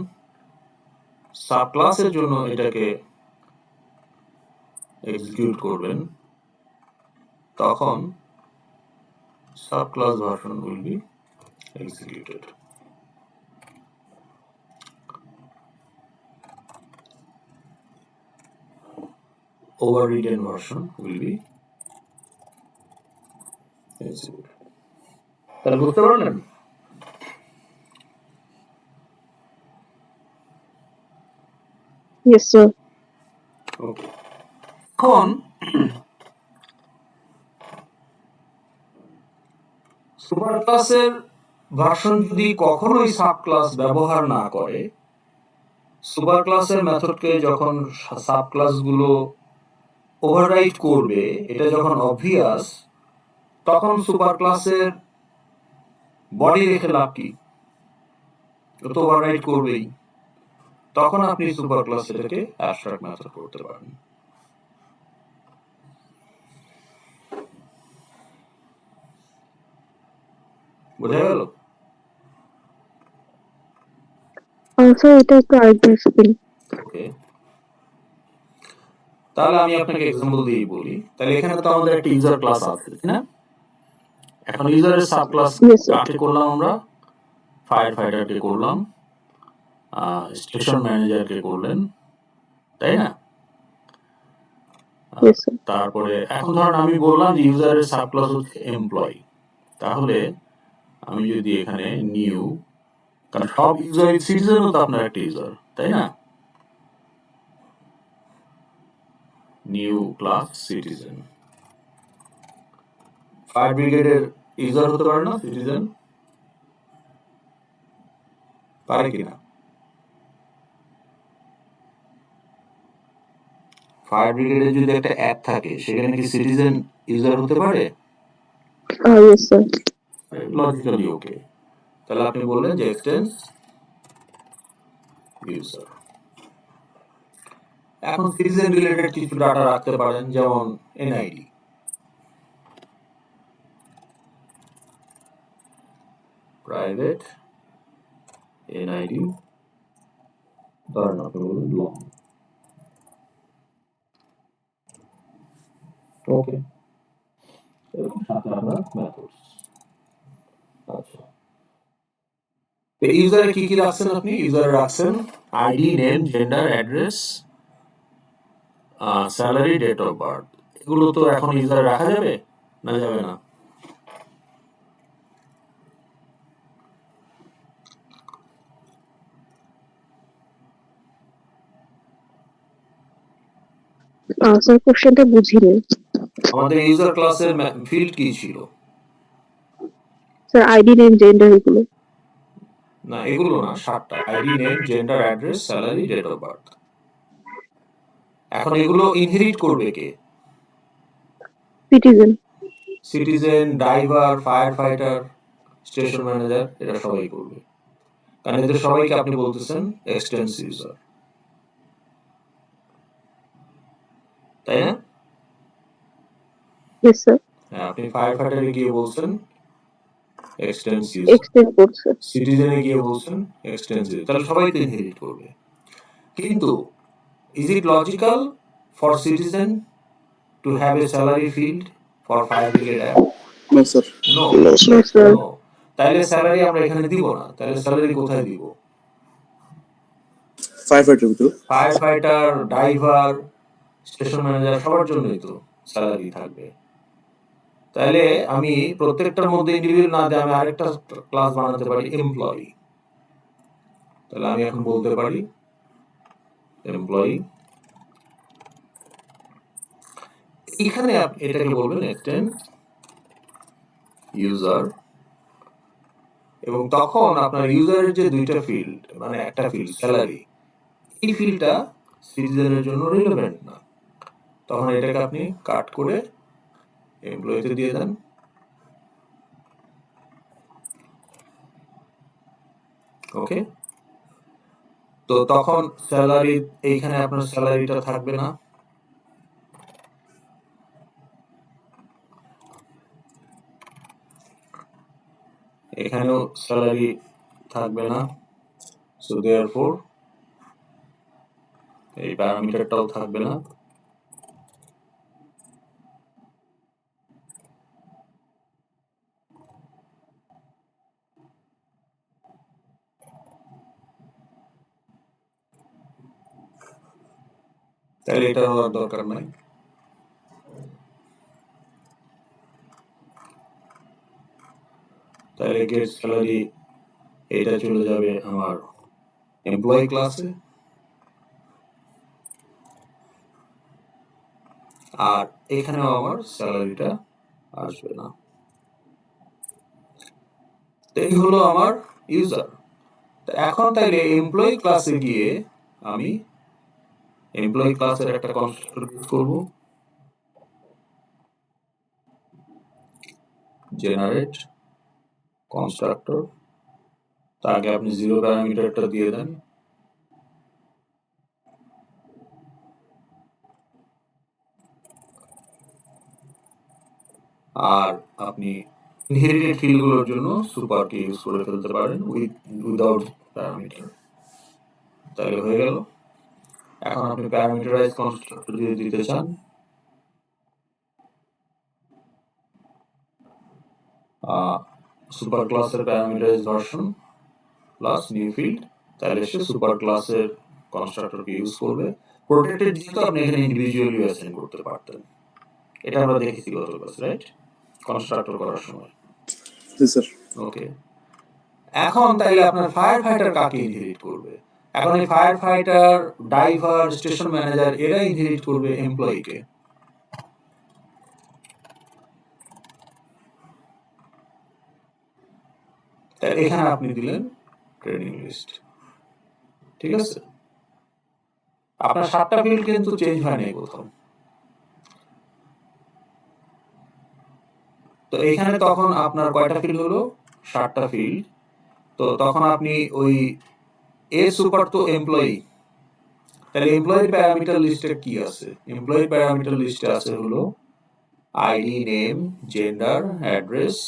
সাব ক্লাসের জন্য এটাকে এক্সিকিউট করবেন, তখন sub class version will be executed. Overridden version will be executed. তাহলে বুঝতে পারলেন? Yes, sir. ওকে, এখন সুপার ক্লাসের ভার্সন যদি কখনোই সাব ক্লাস ব্যবহার না করে, সুপার ক্লাসের মেথডকে যখন সাব ক্লাসগুলো ওভাররাইড করবে, এটা যখন অবভিয়াস, তখন সুপার ক্লাসের বডি রেখে লাভ কি? ও তো ওভাররাইড করবেই। তখন আপনি সুপার ক্লাস এটাকে অ্যাবস্ট্রাক্ট মেথড করতে পারেন। বোঝা গেল? স্যার এটা একটু আরেকবার explain। ওকে, তাহলে আমি আপনাকে এক্সাম্পল দিয়ে বলি। তাহলে এখানে তো আমাদের একটা ইউজার ক্লাস আছে, তাই না? এখন ইউজারের সাব ক্লাস Yes, sir. কাকে করলাম আমরা? ফায়ার ফাইটারকে করলাম, স্টেশন ম্যানেজারকে করলেন, তাই না? Yes, sir. তারপরে এখন ধরেন আমি বললাম যে ইউজারের সাব ক্লাস হচ্ছে এমপ্লয়ি, তাহলে আমি যদি এখানে নিউ, কারণ সব ইউজার সিটিজেনও তো আপনার একটা ইউজার, তাই না? নিউ ক্লাস সিটিজেন, ফায়ার ব্রিগেডের ইউজার হতে পারে না সিটিজেন? পারে কিনা? ফায়ার ব্রিগেডের যদি একটা অ্যাপ থাকে, সেখানে কি সিটিজেন ইউজার হতে পারে? Yes, sir. লজিক্যালি ওকে। তাহলে আপনি বললেন যে এক্সটেন্স ইউজার। এখন সিটিজেন রিলেটেড কিছু ডাটা রাখতে পারেন, যেমন এনআইডি, প্রাইভেট এনআইডি, ধরেন আপনি বলুন লং। ওকে, এরকম সাথে আমরা মেথডস। আচ্ছা, তো ইউজারে কি কি রাখছেন আপনি? ইউজারে রাখছেন ID, name, gender, address, salary, date of birth. এগুলো তো এখন ইউজারে রাখা যাবে না যাবে না? স্যার কোশ্চেনটা বুঝিনি। আমাদের ইউজার ক্লাসের ফিল্ড কি ছিল? স্যার আইডি নেম জেন্ডার এগুলো। না, এগুলো না, 7টা ID, name, gender, address, salary, date of birth. এখন এগুলো ইনহেরিট করবে কে? Citizen. Citizen, driver, fire fighter, station manager, এরা সবাই করবে, কারণ এদের সবাইকে আপনি বলতেছেন এক্সটেন্স ইউজার, তাই না? Yes sir. হ্যাঁ, আপনি ফায়ার ফাইটারে গিয়ে বলছেন এক্সটেন্স ইউজার, এক্সটেন্ড করছে। সিটিজেনে গিয়ে বলছেন এক্সটেন্স ইউজার, তাহলে সবাই তো ইনহেরিট করবে। কিন্তু is it logical for citizen to have a salary field for fire brigade app? No sir. No, No, no sir. Sir. no. তাহলে স্যালারি আমরা এখানে দিব না, তাহলে স্যালারি কোথায় দিব? ফায়ার ফাইটার ভিতরে। Firefighter, driver, station manager, সবার জন্যই তো স্যালারি থাকবে। তাহলে আমি প্রত্যেকটার মধ্যে ইন্ডিভিজুয়াল না দিয়ে আমি আরেকটা ক্লাস বানাতে পারি, এমপ্লয়ি। তাহলে আমি এখন বলতে পারি এমপ্লয়ি, এখানে আপনি এটাকে বলবেন এক্সটেন্ড ইউজার, এবং তখন আপনার ইউজারের যে দুইটা ফিল্ড, মানে একটা ফিল্ড স্যালারি, এই ফিল্ডটা সিটিজেনের জন্য রিলেভেন্ট না, তখন এটাকে আপনি কাট করে এমপ্লয়িতে দিয়ে দেন। ওকে, তো তখন স্যালারি, এইখানে আপনার স্যালারিটা থাকবে না, এখানেও স্যালারি থাকবে না, সো দেয়ারফর এই প্যারামিটারটাও থাকবে না। তাহলে এটা হওয়ার দরকার নাই। তাহলে গেট স্যালারি এটা চলে যাবে আমার এমপ্লয়ি ক্লাসে, আর এখানেও আমার স্যালারিটা আসবে না। এই হলো আমার ইউজার। এখন তাইলে এমপ্লয়ি ক্লাসে গিয়ে আমি এমপ্লয়ি ক্লাসের একটা কনস্ট্রাক্টর ইউজ করব, জেনারেট কনস্ট্রাক্টর। তার আগে আপনি 0 প্যারামিটারটা দিয়ে দেন, আর আপনি ইনহেরিটেড ফিল্ডগুলোর জন্য সুপারকে ইউজ করে ফেলতে পারেন উইদাউট প্যারামিটার। তাহলে হয়ে গেল। এখন আপনি প্যারামিটারাইজ কনস্ট্রাক্টর দিয়ে দিতে চান, সুপার ক্লাসের parameterise version plus new field, তাহলে সে সুপার ক্লাসের কনস্ট্রাক্টরকে ইউজ করবে। প্রোটেক্টেড যেহেতু আপনি এখানে ইন্ডিভিজুয়ালি অ্যাসাইন করতে পারতেন, এটা আমরা দেখেছি গত ক্লাস, রাইট? কনস্ট্রাক্টর করার সময়। জি স্যার। ওকে, এখন তাইলে আপনার ফায়ার ফাইটার কাকে ইনহেরিট করবে? এখন এই fire fighter, driver, station manager, এরা ইনহেরিট করবে এমপ্লয়িকে। তাই এখানে আপনি দিলেন ট্রেনিং লিস্ট, ঠিক আছে? আপনার 7টা ফিল্ড কিন্তু চেঞ্জ হয় নাই কোথাও। তো এখানে তখন আপনার কয়টা ফিল্ড হলো? 7টা ফিল্ড। তো তখন আপনি ওই এ সুপার তো এমপ্লয়ি, তাহলে এমপ্লয়ির প্যারামিটার লিস্টে কি আছে? এমপ্লয়ির প্যারামিটার লিস্টে আছে হলো ID, name, gender, address,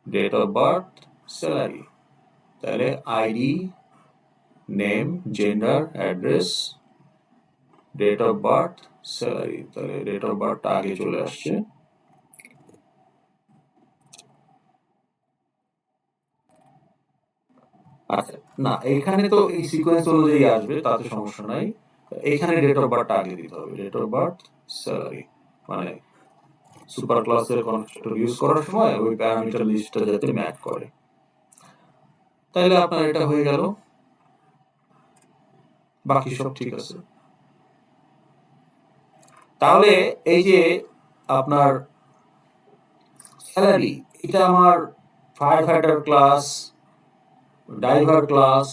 date of birth, salary. তাহলে ID, name, gender, address, date of birth, salary. তাহলে ডেট অফ বার্থটা আগে চলে আসছে। আচ্ছা, না এখানে তো এই সিকোয়েন্স অনুযায়ী আসবে, তাতে সমস্যা নাই। এখানে ডেট অফ বার্থটা আগে দিতে হবে, ডেট অফ বার্থ, স্যালারি, মানে সুপার ক্লাসের কনস্ট্রাক্টর ইউজ করার সময় ওই প্যারামিটার লিস্টটা যাতে ম্যাচ করে। তাহলে আপনার এটা হয়ে গেল, বাকি সব ঠিক আছে। তাহলে এই যে আপনার স্যালারি, এটা আমার fire fighter class, driver class,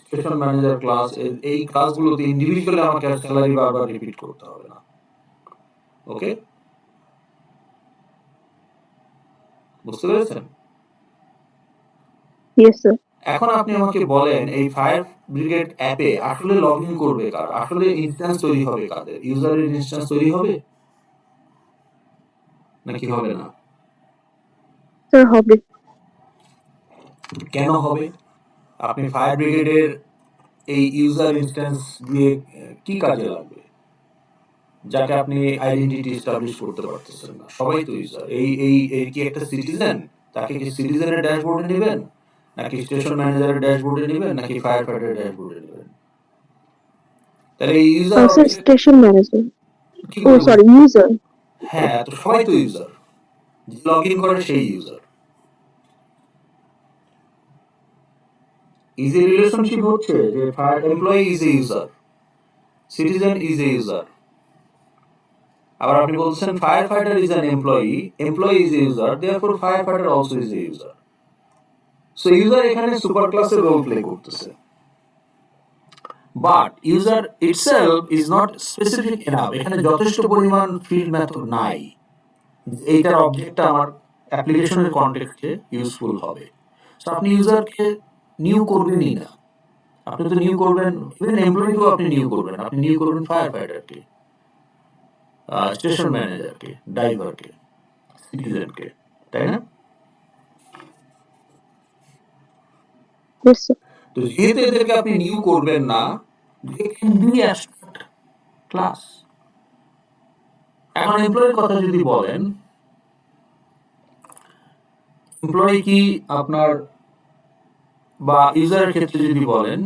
station manager class, এই ক্লাসগুলোতে ইন্ডিভিজুয়ালি আমাকে স্যালারি বারবার রিপিট করতে হবে না। ওকে, বুঝতে পেরেছেন? Yes sir. এখন আপনি আমাকে বলেন এই ফায়ার ব্রিগেড অ্যাপে আসলে লগ ইন করবে কার, আসলে ইনস্ট্যান্স তৈরি হবে কাদের, ইউজারের ইনস্ট্যান্স তৈরি হবে নাকি হবে না? স্যার হবে। কেন হবে? আপনি ফায়ার ব্রিগেডের এই ইউজার ইনস্ট্যান্স দিয়ে কি কাজে লাগবে, যাকে আপনি আইডেন্টিটি এস্টাবলিশ করতে পারতেছেন না? সবাই তো ইউজার। এই কি একটা সিটিজেন, তাকে কি সিটিজেনের ড্যাশবোর্ডে নেবেন, নাকি স্টেশন ম্যানেজারের ড্যাশবোর্ডে নেবেন, নাকি ফায়ার ফাইটারের ড্যাশবোর্ডে নেবেন? তাহলে এই ইউজার স্যার স্টেশন ম্যানেজার, ও সরি ইউজার। হ্যাঁ, তো সবাই তো ইউজার, যে লগ ইন করে সেই ইউজার। ইজ এ রিলেশনশিপ হচ্ছে যে fire employee is a user, citizen is a user. আবার আপনি বলছেন fire fighter is an employee, employee is a user, therefore fire fighter also is a user. So user এখানে super ক্লাসের role play করতেছে। But user itself is not specific enough. এখানে যথেষ্ট পরিমাণ field method নাই, এইটার অবজেক্টটা আমার অ্যাপ্লিকেশনের কনটেক্সটে ইউজফুল হবে। সো আপনি ইউজারকে নিউ করবেনই না, আপনি তো নিউ করবেন, ইভেন এমপ্লয়িকেও আপনি নিউ করবেন, আপনি নিউ করবেন ফায়ার ফাইটারকে, স্টেশন ম্যানেজারকে, ড্রাইভারকে, সিটিজেনকে, তাই না? Yes sir. তো যেহেতু এদেরকে আপনি নিউ করবেন না, they can be abstract class। এখন এমপ্লয়ির কথা যদি বলেন, এমপ্লয়ি কি আপনার বা ইউজারের ক্ষেত্রে যদি বলেন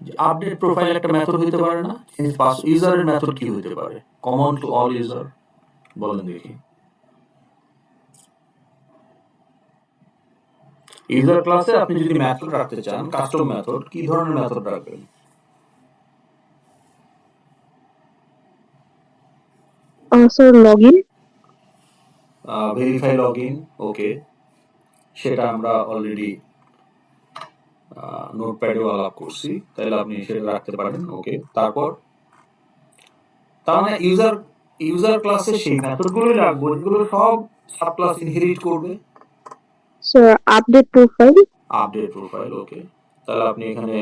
যে আপডেট প্রোফাইল একটা মেথড হইতে পারে না, চেঞ্জ পাস ইউজারের মেথড কি হইতে পারে, কমন টু অল ইউজার? বলেন দেখি। ইউজার ক্লাসে আপনি যদি মেথড রাখতে চান, কাস্টম মেথড, কি ধরনের মেথড রাখবেন? Sir log in. Verify login, okay, সেটা আমরা অলরেডি নোটপ্যাডেও আলাপ করছি, তাহলে আপনি সেটা রাখতে পারেন। ওকে, তারপর তার মানে ইউজার ক্লাসে সেই মেথডগুলোই রাখবো যেগুলো সব সাব ক্লাস ইনহেরিট করবে। Sir update profile. Update profile, okay, তাহলে আপনি এখানে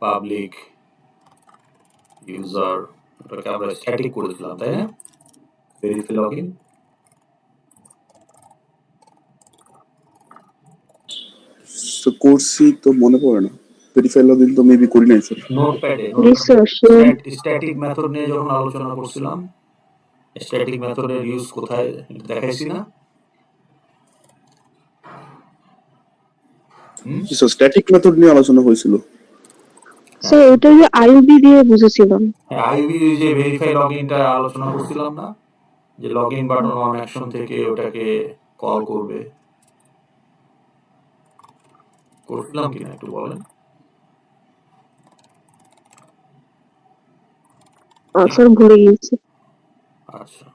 পাবলিক ইউজার, এটাকে আমরা স্ট্যাটিক করে দিলাম, তাই না? ভেরিফাই লগইন, তো করছি তো মনে পড়ে না, ভেরিফাই লগইন তো মেবি করি নাই স্যার। নোটপ্যাডে স্ট্যাটিক মেথড নিয়ে যখন আলোচনা করছিলাম, স্ট্যাটিক মেথডের ইউজ কোথায় দেখাইছি না? স্ট্যাটিক মেথড নিয়ে আলোচনা হয়েছিল। স্যার ওটা যে আইবি দিয়ে বুঝেছিলাম। হ্যাঁ, আইবি যে ভেরিফাই লগইনটা আলোচনা করছিলাম না, যে লগইন বাটন অন অ্যাকশন থেকে ওটাকে কল করবে, করছিলাম কিনা একটু বলেন। স্যার ভুলে গিয়েছি। আচ্ছা,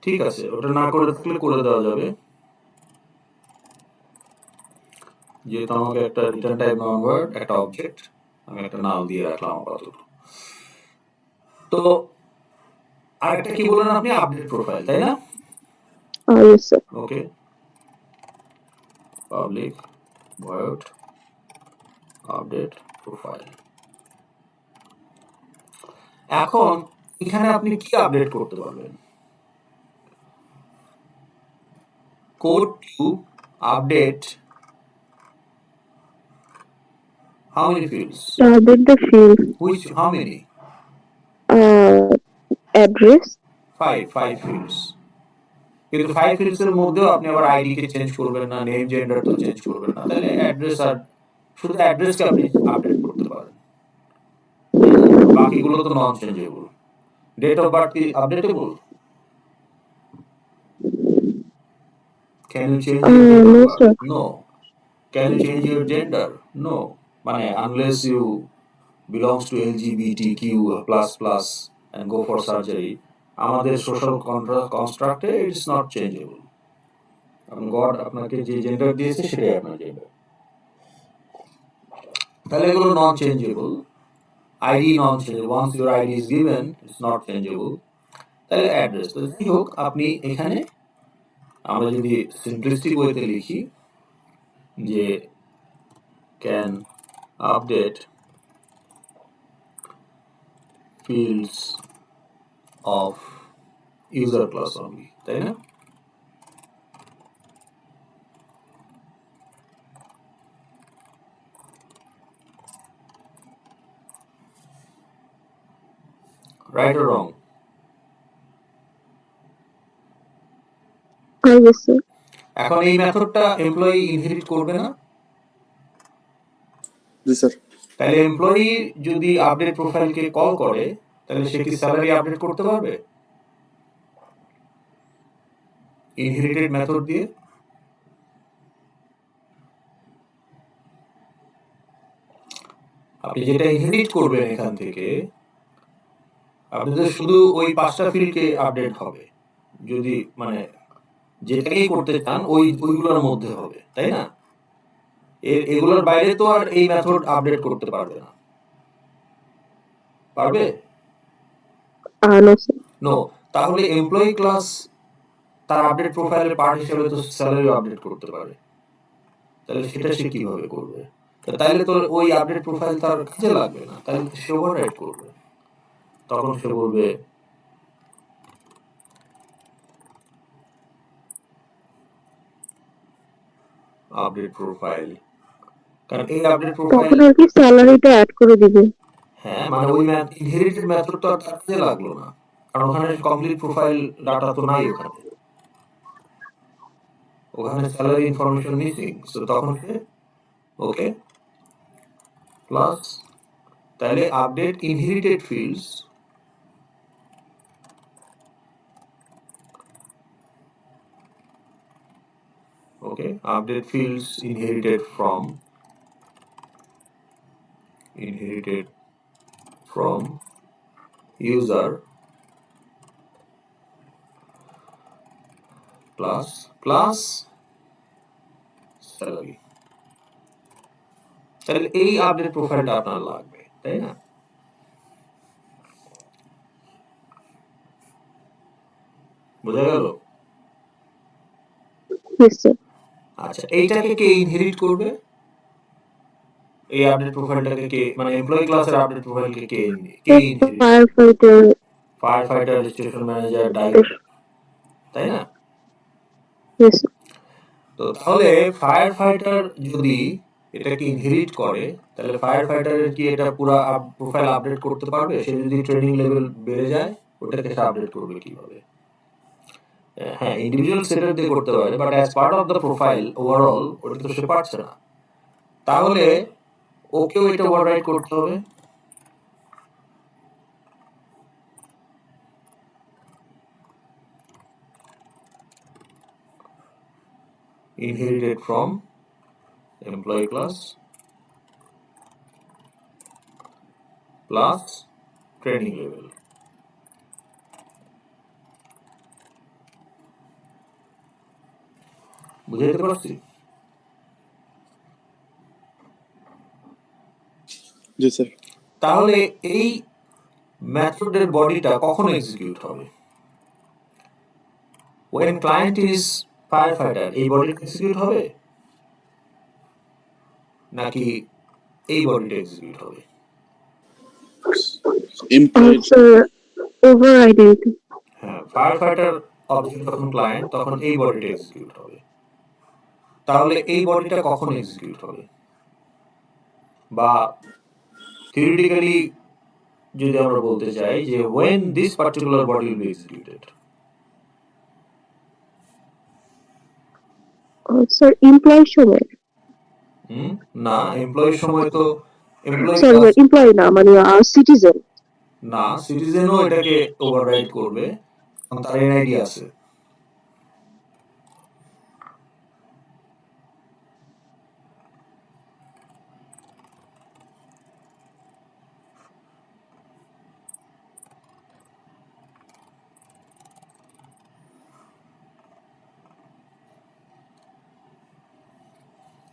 ঠিক আছে, ওটা না করে থাকলে করে দেওয়া যাবে, যেহেতু আমাকে একটা রিটার্ন টাইপ নন ওয়ার্ড, একটা অবজেক্ট, আমি একটা নাম দিয়ে রাখলাম আপাতত। তো আরেকটা কি বলেন আপনি, আপডেট প্রোফাইল, তাই না? Yes sir. Okay, public void update profile. এখন এখানে আপনি কি আপডেট করতে পারবেন? Code to update how many fields? Update the field. Which, how many? Address. Five fields. কিন্তু 5 fields এর মধ্যেও আপনি আবার আইডি কে চেঞ্জ করবেন না, নেম জেন্ডার তো চেঞ্জ করবেন না, তাহলে অ্যাড্রেস আর শুধু অ্যাড্রেসকে আপনি আপডেট করতে পারেন, বাকিগুলো তো নন চেঞ্জেবল। ডেট অফ বার্থ কি updatable? Can you change your date No of sir. birth? No. Can you change your gender? No. মানে unless you belongs to LGBTQ++ and go for surgery, আমাদের social কনস্ট্রাক্টে it's not changeable. God আপনাকে যে gender দিয়েছে সেটাই আপনার gender, তাহলে এগুলো non changeable. ID non changeable, once your ID is given it's not changeable. তাহলে অ্যাড্রেস, তো যাই হোক আপনি এখানে আমরা যদি সিম্পলিস্টিক ওয়েতে লিখি যে can update fields of user class only, তাই না? Right or wrong? Yes, sir. এখন এই মেথডটা এমপ্লয়ি ইনহেরিট করবে না? জি স্যার। তাহলে এমপ্লয়ি যদি আপডেট প্রোফাইলকে কল করে তাহলে সে কি স্যালারি আপডেট করতে পারবে ইনহেরিটেড মেথড দিয়ে? আপনি যেটা ইনহেরিট করবেন এখান থেকে আপনাদের শুধু ওই 5টা ফিল্ডকে আপডেট হবে, যদি মানে যেটাকেই করতে চান ওইগুলোর মধ্যে হবে, তাই না? এগুলোর বাইরে তো আর এই মেথড আপডেট করতে পারবে না, পারবে? No, sir. নো। তাহলে এমপ্লয়ি ক্লাস তার আপডেট প্রোফাইলের পার্ট হিসেবে তো স্যালারি আপডেট করতে পারে, তাহলে সেটা সে কিভাবে করবে? তাহলে তো ওই আপডেট প্রোফাইল তার কাজে লাগবে না, তাহলে সে ওভাররাইট করবে। তখন সে বলবে আপডেট প্রোফাইল, কারণ এই আপডেট প্রোফাইল তখন আর কি স্যালারিটা অ্যাড করে দিবে। হ্যাঁ, মানে ওই ইনহেরিটেড মেথড তো আর তার কাজে লাগলো না, কারণ ওখানে কমপ্লিট প্রোফাইল ডাটা তো নাই, ওখানে স্যালারি ইনফরমেশন মিসিং। সো তখন সে ওকে প্লাস, তাহলে update inherited fields okay, update fields inherited from user plus salary, তাহলে এই আপডেট প্রোফাইলটা আপনার লাগবে, তাই না? বোঝা গেল? Yes, sir. আচ্ছা, এইটাকে কে ইনহেরিট করবে? এই আপডেট প্রোফাইলটাকে কে, মানে এমপ্লয়ি ক্লাসের আপডেট প্রোফাইলকে কে ইনহেরিট? ফায়ারফাইটার, স্টেশন ম্যানেজার, ডাইরেক্টর, তাই না? Yes, sir. তো তাহলে ফায়ার ফাইটার যদি এটাকে ইনহেরিট করে তাহলে ফায়ার ফাইটারের কি এটা পুরো প্রোফাইল আপডেট করতে পারবে? সে যদি ট্রেনিং লেভেল বেড়ে যায় ওটাকে সে আপডেট করবে কিভাবে? হ্যাঁ, ইন্ডিভিজুয়াল সেটার দিয়ে করতে পারে, but as part of the profile overall ওটা তো সে পারছে না। তাহলে ওকেও এটা ওভাররাইট করতে হবে। Inherited from employee class plus training level. বুঝাইতে পারছি? জি স্যার। তাহলে এই মেথডের বডিটা কখন এক্সিকিউট হবে? when client is firefighter এই বডিটা এক্সিকিউট হবে নাকি এই বডিটা এক্সিকিউট হবে? Employee Overriding. হ্যাঁ, ফায়ারফাইটার অবজেক্ট যখন ক্লায়েন্ট তখন এই বডিটা এক্সিকিউট হবে। তাহলে এই বডিটা কখন এক্সিকিউট হবে? বা থিওরিটিক্যালি যদি আমরা বলতে চাই যে when this particular body will be executed. Sir, employee সময়। না, এমপ্লয়ির সময় তো Sorry, employee না, মানে citizen. না, সিটিজেনও এটাকে ওভাররাইড করবে, কারণ তার এনআইডি আছে।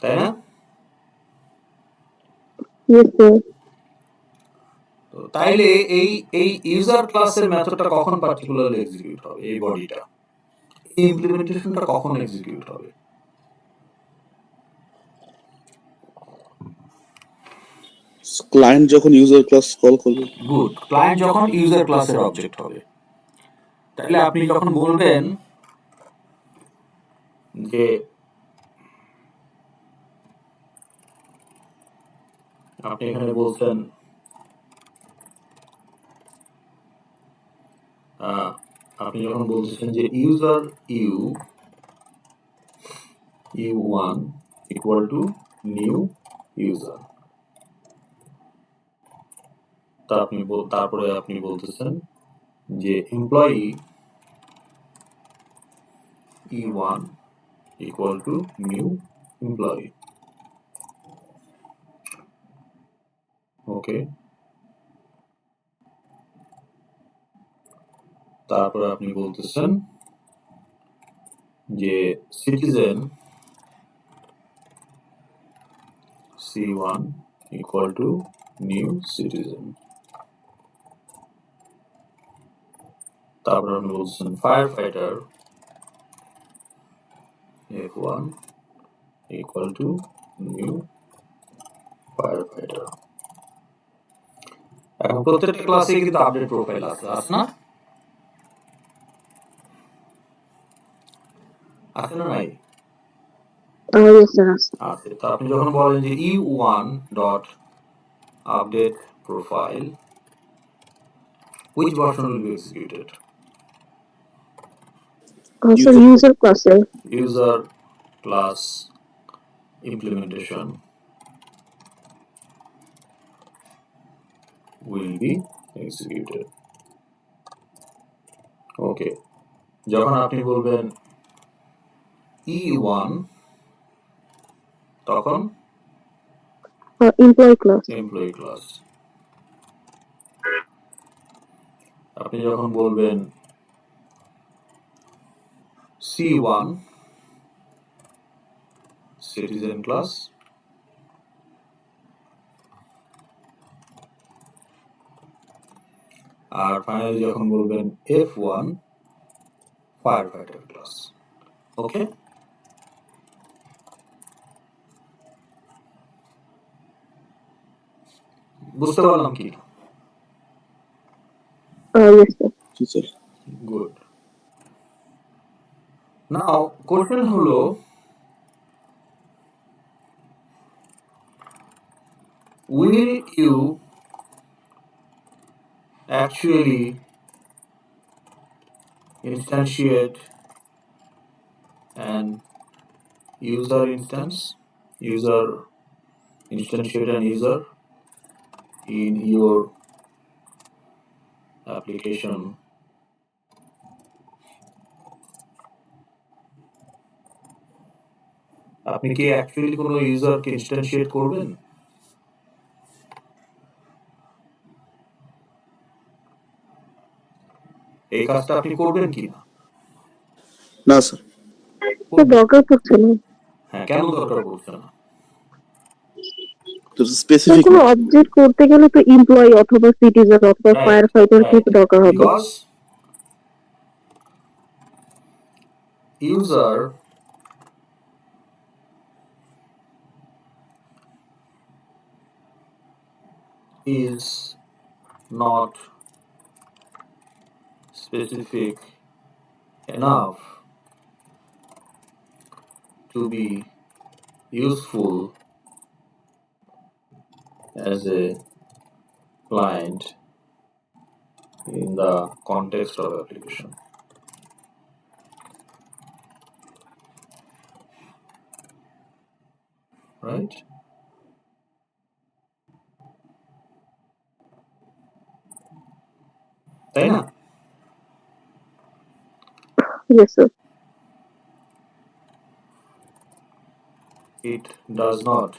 তাই না? Yes sir. তো তাইলে এই এই ইউজার ক্লাসের মেথডটা কখন পার্টিকুলারলি এক্সিকিউট হবে, এই বডিটা, এই ইমপ্লিমেন্টেশনটা কখন এক্সিকিউট হবে? ক্লায়েন্ট যখন ইউজার ক্লাস কল করবে। গুড, ক্লায়েন্ট যখন ইউজার ক্লাসের অবজেক্ট হবে। তাহলে আপনি যখন বলবেন যে আপনি এখানে বলছেন আপনি যখন বলতেছেন যে user u1 equal to new user, তারপরে আপনি বলতেছেন যে employee e1 equal to new employee. Okay, তারপরে আপনি বলতেছেন যে citizen c1 equal to new citizen. তারপরে আপনি বলছেন fire fighter f1 equal to new fire fighter. এখন প্রত্যেকটা ক্লাসে কিন্তু আপডেট প্রোফাইল আছে, আছে না? আছে না নাই? Yes sir. আছে। তো আপনি যখন বলেন যে e1 dot update profile, which version will be executed? Sir user ক্লাসে। User class implementation will be executed. Okay, যখন আপনি বলবেন e1 তখন এমপ্লয়ি ক্লাস। Employee class. আপনি যখন বলবেন c1 সিটিজেন ক্লাস, আর ফাইনালি যখন বলবেন f1 ফায়ার ফাইটার ক্লাস। ওকে, বুঝতে পারলাম কি? Yes sir. জি স্যার। গুড। নাও কোশ্চেন হলো, will you actually instantiate an user instantiate an user in your application আপনি কি অ্যাকচুয়ালি কোনো ইউজারকে ইনস্ট্যান্সিয়েট করবেন? এই কাজটা আপনি করবেন কি না? না স্যার। দরকার পড়ছে না। হ্যাঁ, কেন দরকার পড়ছে না? স্পেসিফিক কোনো অবজেক্ট করতে গেলে তো এমপ্লয়ি অথবা সিটিজেন অথবা ফায়ার ফাইটার কি দরকার হবে? Because user is not specific enough to be useful as a client in the context of application. Right? তাই না? Yes sir. It does not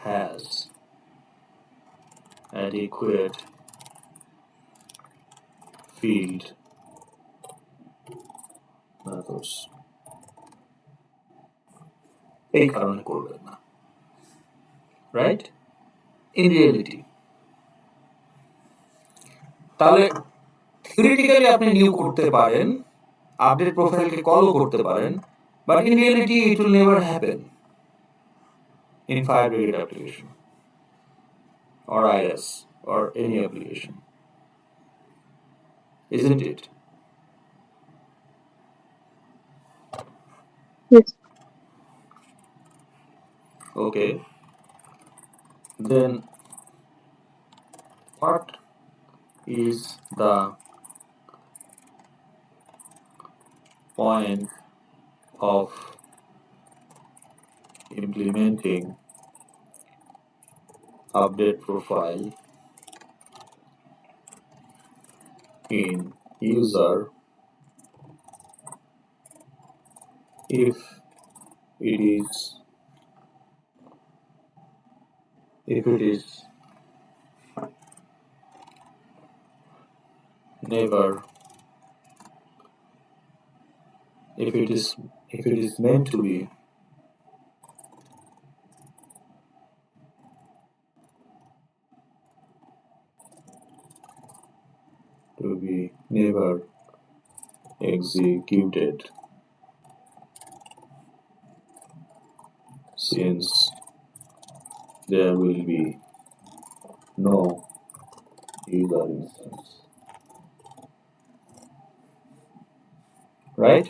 has adequate field methods. এই কারণে করবেন না, রাইট? ইন রিয়েলিটি তাহলে থিওরিটিক্যালি আপনি new করতে পারেন, আপডেট প্রোফাইলকে কলও করতে পারেন, but in reality it will never happen in fire brigade application or IS or any application, isn't it? Yes. Okay, then what is the point of implementing update profile in user if it is never if it is meant to be never executed, since there will be no user instance, right?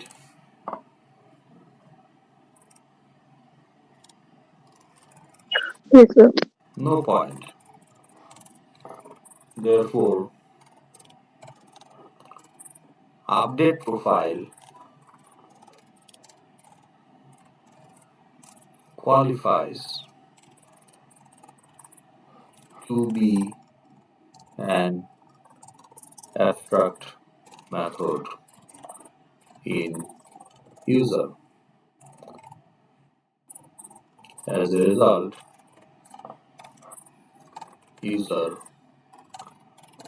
Yes, sir. No point. Therefore, update profile qualifies to be an abstract method in user. As a result, user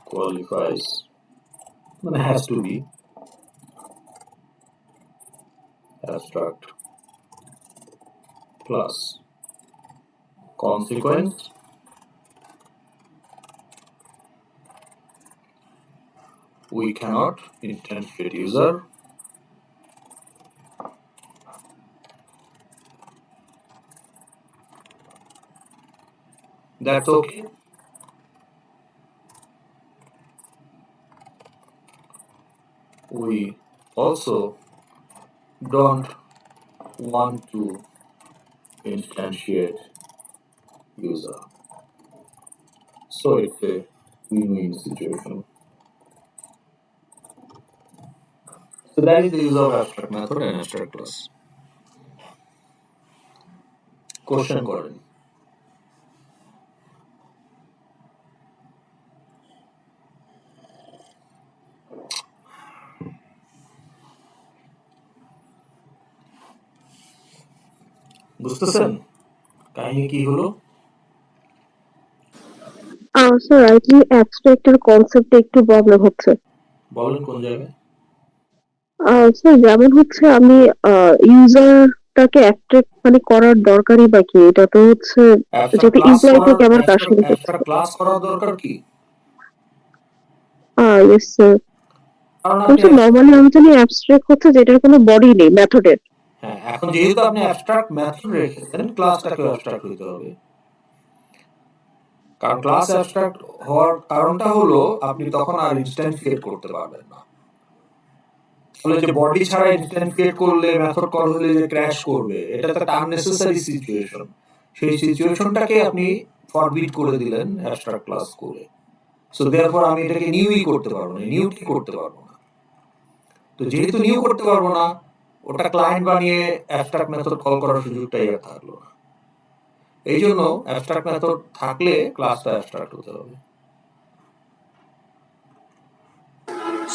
qualifies and has to be abstract plus consequence we cannot instantiate user that's okay. We also don't want to instantiate user, so it's a win-win situation. So that is the use of abstract method and abstract class. Question করেন। বুঝতেছেন কাহিনী কি হলো? Sir I think অ্যাবস্ট্রাক্টের কনসেপ্টে একটু problem হচ্ছে। বলেন কোন জায়গায়? স্যার যেমন হচ্ছে আমি ইউজারটাকে অ্যাবস্ট্রাক্ট মানে করার দরকারই বা কি, এটা তো হচ্ছে যাতে ইমপ্লয় থেকে আমার কাজ শুরু করছে। একটা ক্লাস করার দরকার কি? Yes sir. কিন্তু নরমালি আমি জানি অ্যাবস্ট্রাক্ট হচ্ছে যেটার কোনো বডি নেই মেথডের। হ্যাঁ, এখন যেহেতু আপনি অ্যাবস্ট্রাক্ট মেথড রেখেছেন, ক্লাসটাকে অ্যাবস্ট্রাক্ট হইতে হবে। কারণ ক্লাস অ্যাবস্ট্রাক্ট হওয়ার কারণটা হলো আপনি তখন আর ইনস্ট্যান্টিয়েট করতে পারবেন না। তাহলে যে বডি ছাড়া ইনস্ট্যান্টিয়েট করলে মেথড কল হলে যে ক্র্যাশ করবে, এটা তো একটা আননেসেসারি সিচুয়েশন। সেই সিচুয়েশনটাকে আপনি ফরবিট করে দিলেন অ্যাবস্ট্রাক্ট ক্লাস করে। সো দেয়ারফর আমি এটাকে নিউই করতে পারবো না, নিউটি করতে পারবো না। তো যেহেতু নিউ করতে পারবো না, ওটা ক্লায়েন্ট বানিয়ে অ্যাবস্ট্রাক্ট মেথড কল করার সুযোগটাই আর থাকলো না। এই জন্য অ্যাবস্ট্রাক্ট মেথড থাকলে ক্লাসটা অ্যাবস্ট্রাক্ট হতে হবে।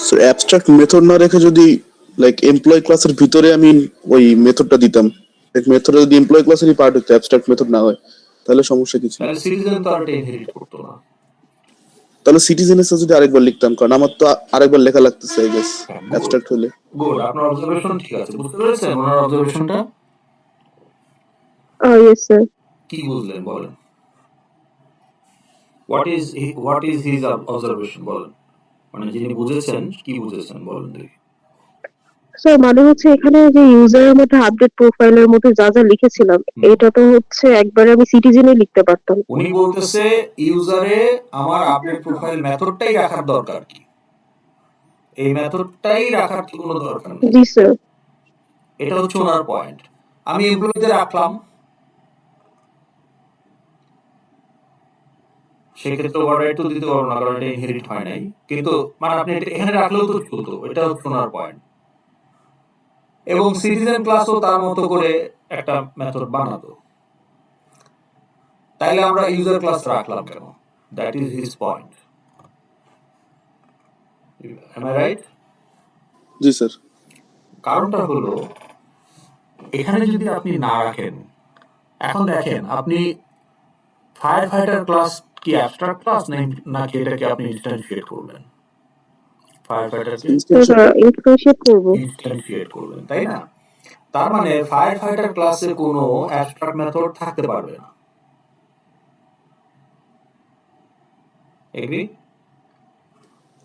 সো অ্যাবস্ট্রাক্ট মেথড না রেখে যদি লাইক এমপ্লয় ক্লাসের ভিতরে আমি ওই মেথডটা দিতাম, লাইক মেথড যদি এমপ্লয় ক্লাসেরই পার্ট হতো, অ্যাবস্ট্রাক্ট মেথড না হয়, তাহলে সমস্যা কিছু। তাহলে সিটিজেন তো আর এটা ইনহেরিট করতো না। তাহলে সিটিজেনের সাথে যদি আরেকবার লিখতাম, কারণ আমার তো আরেকবার লেখা লাগতেছে আই গেস অ্যাবস্ট্রাক্ট হলে। গুড, আপনার অবজারভেশন ঠিক আছে, বুঝতে পেরেছেন ওনার অবজারভেশনটা? Yes sir. কি বুঝলেন বলেন? হোয়াট ইজ হিজ অবজারভেশন বলেন? মানে যিনি বুঝেছেন কি বুঝেছেন বলেন দেখি। স্যার মানে হচ্ছে এখানে যে ইউজারের মধ্যে আপডেট প্রোফাইলের মধ্যে যা যা লিখেছিলাম হুম। এটা তো হচ্ছে একবারে আমি সিটিজেনে লিখতে পারতাম। উনি বলতেছে ইউজারে আমার আপডেট প্রোফাইল মেথডটাই রাখার দরকার কি? এই মেথডটাই রাখার কি কোনো দরকার নেই। জি স্যার। এটা হচ্ছে ওনার পয়েন্ট। আমি এমপ্লয়িতে রাখলাম, সেক্ষেত্রে ওভাররাইট তো দিতে পারবো না, কারণ এটা ইনহেরিট হয় নাই। কিন্তু মানে আপনি এটা এখানে রাখলেও তো চলতো, এটা হচ্ছে ওনার পয়েন্ট। এবং সিটিজেন ক্লাসও তার মতো করে একটা মেথড বানাতো। তাইলে আমরা ইউজার ক্লাস রাখলাম কেন? That is his point. Am I right? জি স্যার। কারণটা হলো এখানে যদি আপনি না রাখেন, এখন দেখেন আপনি ফায়ার ফাইটার ক্লাস কি অ্যাবস্ট্রাক্ট ক্লাস নাকি এটাকে আপনি ইনস্ট্যান্টিয়েট করবেন? ফায়ার ফাইটারকে স্যার ইনস্ট্যান্টিয়েট করব। ইনস্ট্যান্টিয়েট করবেন, তাই না? তার মানে ফায়ার ফাইটার ক্লাসে কোনো অ্যাবস্ট্রাক্ট মেথড থাকতে পারবে না। এগ্রি?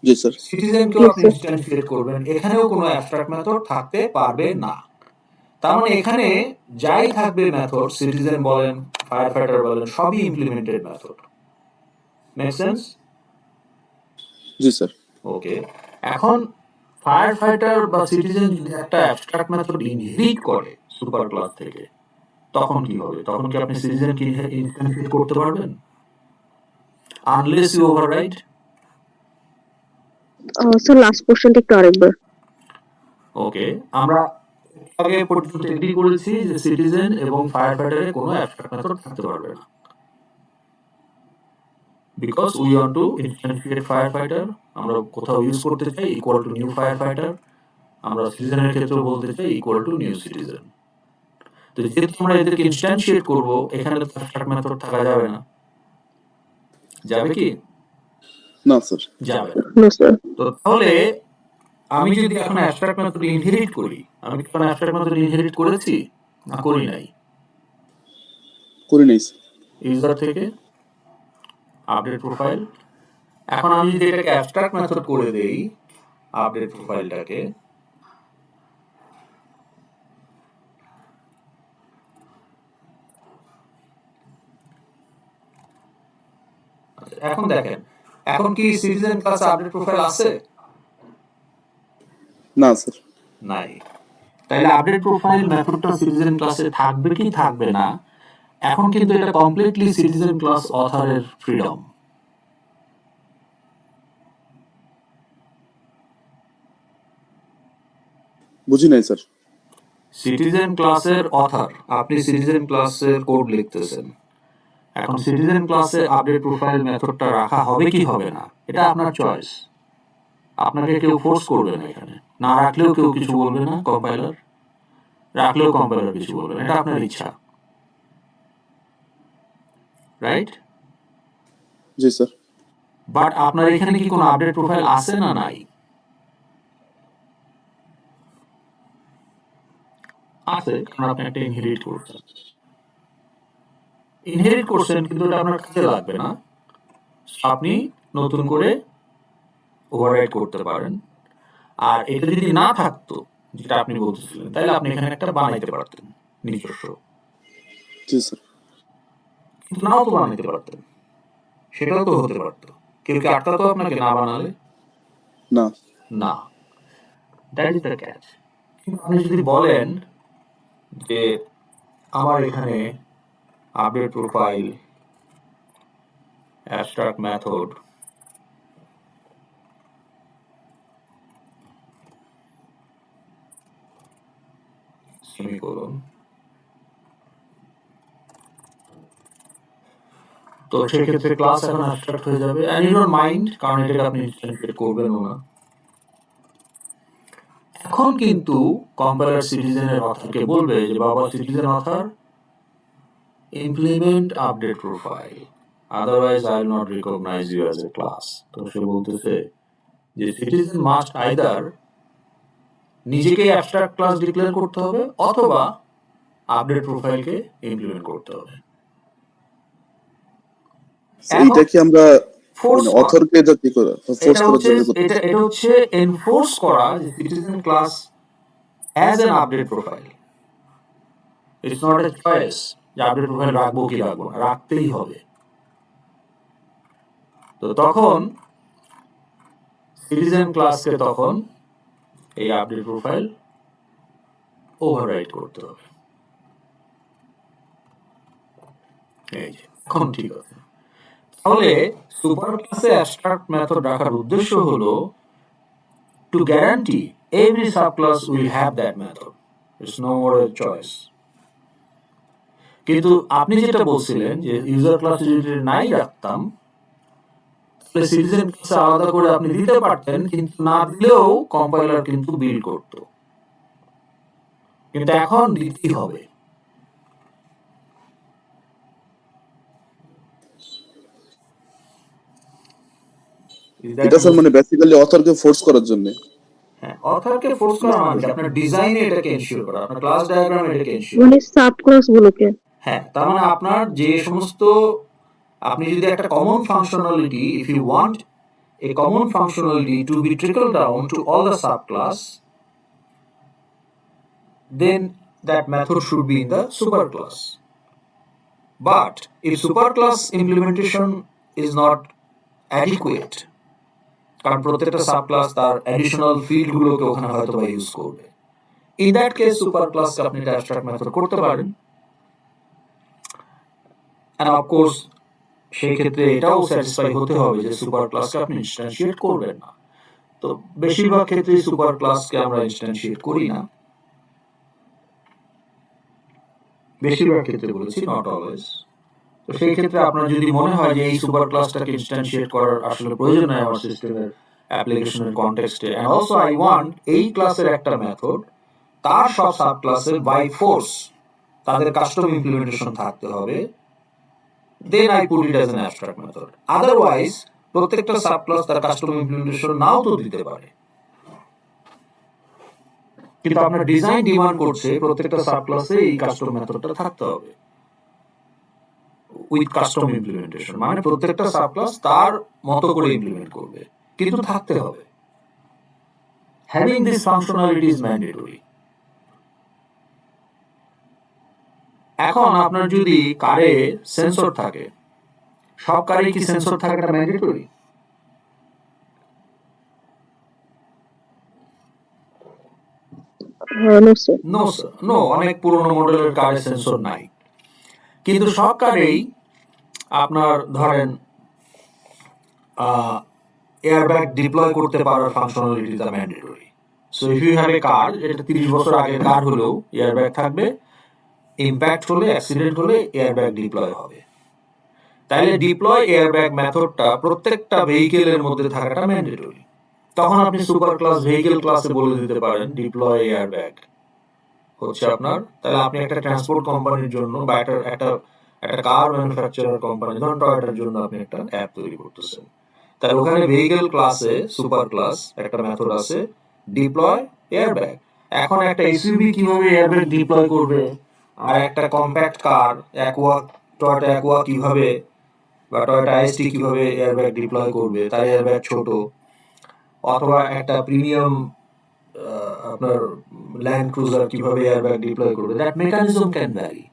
জি স্যার। সিটিজেনকেও আপনি ইনস্ট্যান্টিয়েট করবেন, এখানেও কোনো অ্যাবস্ট্রাক্ট মেথড থাকতে পারবে না। তার মানে এখানে যাই থাকবে মেথড, সিটিজেন বলেন, ফায়ার ফাইটার বলেন, সবই ইমপ্লিমেন্টেড মেথড। Make sense? জি স্যার। ওকে। এখন ফায়ার ফাইটার বা সিটিজেন যদি একটা অ্যাবস্ট্রাক্ট মেথড ইনহেরিট করে সুপার ক্লাস থেকে, তখন কি হবে? তখন কি আপনি সিটিজেনকে ইনহেরিট করতে পারবেন? Unless you overwrite. Sir last কোশ্চেনটা একটু আরেকবার। ওকে, আমরা আগে পর্যন্ত এগ্রি করেছি যে সিটিজেন এবং ফায়ার ফাইটারে কোনো অ্যাবস্ট্রাক্ট মেথড থাকতে পারবে না, because we want to instantiate fire fighter. আমরা কোথাও ইউজ করতে চাই equal to new fire fighter, আমরা সিটিজেনের ক্ষেত্রে বলতে চাই ইকুয়াল টু নিউ সিটিজেন। তো যেহেতু আমরা এদেরকে ইনস্ট্যান্টিয়েট করব, এখানে তো অ্যাবস্ট্রাক্ট মেথড থাকা যাবে না। যাবে কি? না স্যার। যাবে না। No sir. তো তাহলে আমি যদি এখন অ্যাবস্ট্রাক্ট মেথড ইনহেরিট করি, আমি কি কোনো অ্যাবস্ট্রাক্ট মেথড ইনহেরিট করেছি না করি নাই? করি নাই স্যার। ইউজার থেকে আপডেট প্রোফাইল। এখন আমি যদি এটাকে অ্যাবস্ট্রাক্ট মেথড করে দেই, আপডেট প্রোফাইলটাকে, এখন দেখেন, এখন কি সিটিজেন ক্লাসে আপডেট প্রোফাইল আছে? না স্যার। নাই। তাহলে আপডেট প্রোফাইল মেথডটা সিটিজেন ক্লাসে থাকবে কি থাকবে না, এখন কিন্তু এটা কমপ্লিটলি সিটিজেন ক্লাস অথরের ফ্রিডম। বুঝি নাই স্যার। সিটিজেন ক্লাসের অথর, আপনি সিটিজেন ক্লাসের কোড লিখতেছেন, এখন সিটিজেন ক্লাসে আপডেট প্রোফাইল মেথডটা রাখা হবে কি হবে না, এটা আপনার চয়েস। আপনাকে কেউ ফোর্স করবে না এখানে, না রাখলেও কেউ কিছু বলবে না, কম্পাইলার রাখলেও কম্পাইলার কিছু বলবে না, এটা আপনার ইচ্ছা। রাইট? জি স্যার। বাট আপনার এখানে কি কোনো আপডেট প্রোফাইল আছে না নাই? আছে, কারণ আপনি একটা ইনহেরিট করছেন। ইনহেরিট করছেন কিন্তু এটা আপনার কাজে লাগবে না, আপনি নতুন করে ওভাররাইট করতে পারেন। আর এটা যদি না থাকতো, যেটা আপনি বলতেছিলেন, তাহলে আপনি এখানে একটা বানাইতে পারতেন নিজস্ব, জি স্যার। কিন্তু নাও তো বানাইতে পারতেন, সেটাও তো হতে পারতো। কেউ কি আটকাতো আপনাকে না বানালে? না। না। That is the catch. কিন্তু আপনি যদি বলেন যে আমার এখানে update profile abstract method semicolon, তো সেক্ষেত্রে ক্লাস এখন অ্যাবস্ট্রাক্ট হয়ে যাবে, এন্ড ইউ ডোন্ট মাইন্ড, কারণ এটাকে আপনি ইনস্ট্যান্টিয়েট করবেন না। এখন কিন্তু কম্পাইলার সিটিজেনের অথরকে বলবে যে বাবা citizen author implement update profile, otherwise I will not recognise you as a class. তো সে বলতেছে যে সিটিজেন মাস্ট আইদার নিজেকে অ্যাবস্ট্রাক্ট ক্লাস ডিক্লেয়ার করতে হবে, অথবা আপডেট প্রোফাইলকে ইমপ্লিমেন্ট করতে হবে। এইটা কি আমরা ফোর্স মানে করা, অথরকে যাতে ফোর্স এটা করার হচ্ছে জন্য করতেছি? এটা হচ্ছে এনফোর্স করা যে citizen class has an update profile. It's not a choice যে আপডেট প্রোফাইল রাখবো কি রাখবো না, রাখতেই হবে। তো তখন সিটিজেন ক্লাসকে তখন এই আপডেট প্রোফাইল ওভাররাইড করতে হবে। এই যে এখন ঠিক আছে। তাহলে সুপার ক্লাসে অ্যাবস্ট্রাক্ট মেথড রাখার উদ্দেশ্য হলো to guarantee every subclass will have that method, it's no more a choice. কিন্তু আপনি যেটা বলছিলেন যে ইউজার ক্লাস যদি নাই রাখতাম তাহলে সিটিজেন ক্লাসে আলাদা করে আপনি দিতে পারতেন, কিন্তু না দিলেও কম্পাইলার কিন্তু বিল করত। কিন্তু এখন দিতেই হবে। এটা স্যার মানে বেসিক্যালি অথরকে ফোর্স করার জন্য। হ্যাঁ, অথরকে ফোর্স করা মানে কি? আপনার ডিজাইনে এটাকে এনশিওর করা, আপনার ক্লাস ডায়াগ্রামে এটাকে এনশিওর। মানে সাব ক্লাস গুলোকে। হ্যাঁ, তার মানে আপনার যে সমস্ত, আপনি যদি একটা common functionality, if you want a common functionality to be trickled down to all the subclass, then that method should be in the superclass. But if superclass implementation is not adequate, কারণ প্রত্যেকটা subclass তার additional field গুলোকে ওখানে হয়তো বা use করবে, in that case সুপারক্লাসকে আপনি একটা অ্যাবস্ট্রাক্ট মেথড করতে পারেন। এন্ড অফ কোর্স সেই ক্ষেত্রে এটাও স্যাটিসফাই হতে হবে যে সুপার ক্লাসকে আপনি ইনস্ট্যান্সিয়েট করবেন না। তো বেশিরভাগ ক্ষেত্রে সুপার ক্লাসকে আমরা ইনস্ট্যান্সিয়েট করি না, বেশিরভাগ ক্ষেত্রে বলেছি, নট অলওয়েজ। তো সেই ক্ষেত্রে আপনার যদি মনে হয় যে এই সুপার ক্লাসটাকে ইনস্ট্যান্সিয়েট করার আসলে প্রয়োজন নাই আমার সিস্টেমের অ্যাপ্লিকেশনের কনটেক্সটে, এন্ড অলসো আই ওয়ান্ট এই ক্লাসের একটা মেথড তার সব সাব ক্লাসের বাই ফোর্স তাদের কাস্টম ইমপ্লিমেন্টেশন থাকতে হবে, then I put it as an abstract method. Otherwise, প্রত্যেকটা সাবক্লাস তার কাস্টম ইমপ্লিমেন্টেশন নাও তো দিতে পারে, কিন্তু আপনার ডিজাইন ডিমান্ড করছে প্রত্যেকটা সাবক্লাসে এই কাস্টম মেথডটা থাকতে হবে উইথ কাস্টম ইমপ্লিমেন্টেশন। মানে প্রত্যেকটা সাবক্লাস তার মতো করে ইমপ্লিমেন্ট করবে, কিন্তু থাকতে হবে। Having this functionality is mandatory. এখন আপনার যদি কারে সেন্সর থাকে, সব কারে কি সেন্সর থাকাটা mandatory? No sir. No sir, no. অনেক পুরনো মডেলের কারে সেন্সর নাই, কিন্তু সব কারেই আপনার ধরেন এয়ারব্যাগ ডিপ্লয় করতে পারার ফাংশনালিটিটা mandatory. So if you have a car, এটা 30 বছর আগের কার হলেও এয়ারব্যাগ থাকবে, ইম্প্যাক্ট হলে, অ্যাক্সিডেন্ট হলে এয়ারব্যাগ ডিপ্লয় হবে। তাইলে ডিপ্লয় এয়ারব্যাগ মেথডটা প্রত্যেকটা ভেহিকেলের মধ্যে থাকাটা ম্যান্ডেটরি। তখন আপনি সুপার ক্লাস ভেহিকেল ক্লাসে বলে দিতে পারেন ডিপ্লয় এয়ারব্যাগ হচ্ছে আপনার, তাহলে আপনি একটা ট্রান্সপোর্ট কোম্পানির জন্য বা একটা কার ম্যানুফ্যাকচারার কোম্পানি, ধরুন টয়োটার জন্য আপনি একটা অ্যাপ তৈরি করতেছেন, তাহলে ওখানে ভেহিকেল ক্লাসে সুপার ক্লাস একটা মেথড আছে ডিপ্লয় এয়ারব্যাগ। এখন একটা এসইউভি কিভাবে এয়ারব্যাগ ডিপ্লয় করবে, আর একটা কম্প্যাক্ট কার টয়োটা অ্যাকুয়া কিভাবে বা টয়োটা আইএসটি কিভাবে এয়ারব্যাগ ডিপ্লয় করবে, তার এয়ারব্যাগ ছোট, অথবা একটা প্রিমিয়াম আপনার ল্যান্ড ক্রুজার কিভাবে এয়ারব্যাগ ডিপ্লয় করবে, that mechanism can vary.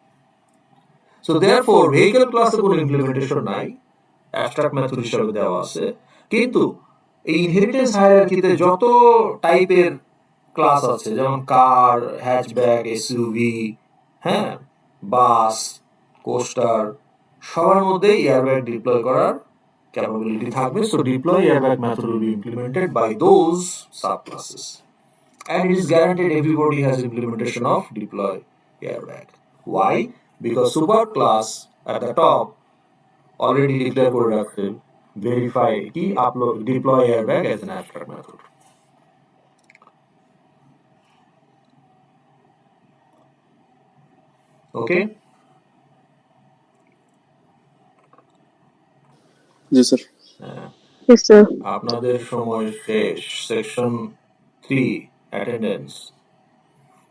So therefore vehicle ক্লাসে কোনো ইমপ্লিমেন্টেশন নাই, অ্যাবস্ট্রাক্ট মেথড হিসেবে দেওয়া আছে, কিন্তু এই ইনহেরিটেন্স হায়ারার্কিতে যত টাইপের ক্লাস আছে, যেমন কার, হ্যাচব্যাক, এসইউভি, হ্যাঁ, বাস, কোস্টার, সবার মধ্যে এয়ারব্যাগ ডিপ্লয় করার ক্যাপাবিলিটি থাকবে। So deploy airbag method will be implemented by those subclasses, and it is guaranteed everybody has implementation of deploy airbag. Why? Because super class at the top already declare করে রাখছে verify কি upload deploy airbag as an abstract method. Okay? G sir. Yes, sir. আপনাদের সময় শেষ। Section 3 attendance.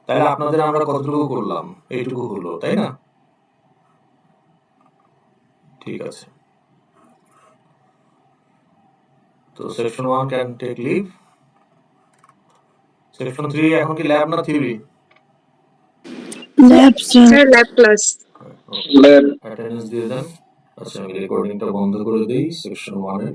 তাহলে আপনাদের আমরা কতটুকু করলাম? এইটুকু হলো, তাই না? ঠিক আছে। তো section 1 can take leave. Section 3 এখন কি ল্যাব না theory? Lab sir. Sir lab class. Lab attendance দিয়ে দেন। আচ্ছা, আমি রেকর্ডিংটা বন্ধ করে দেই সেকশন 1 এর।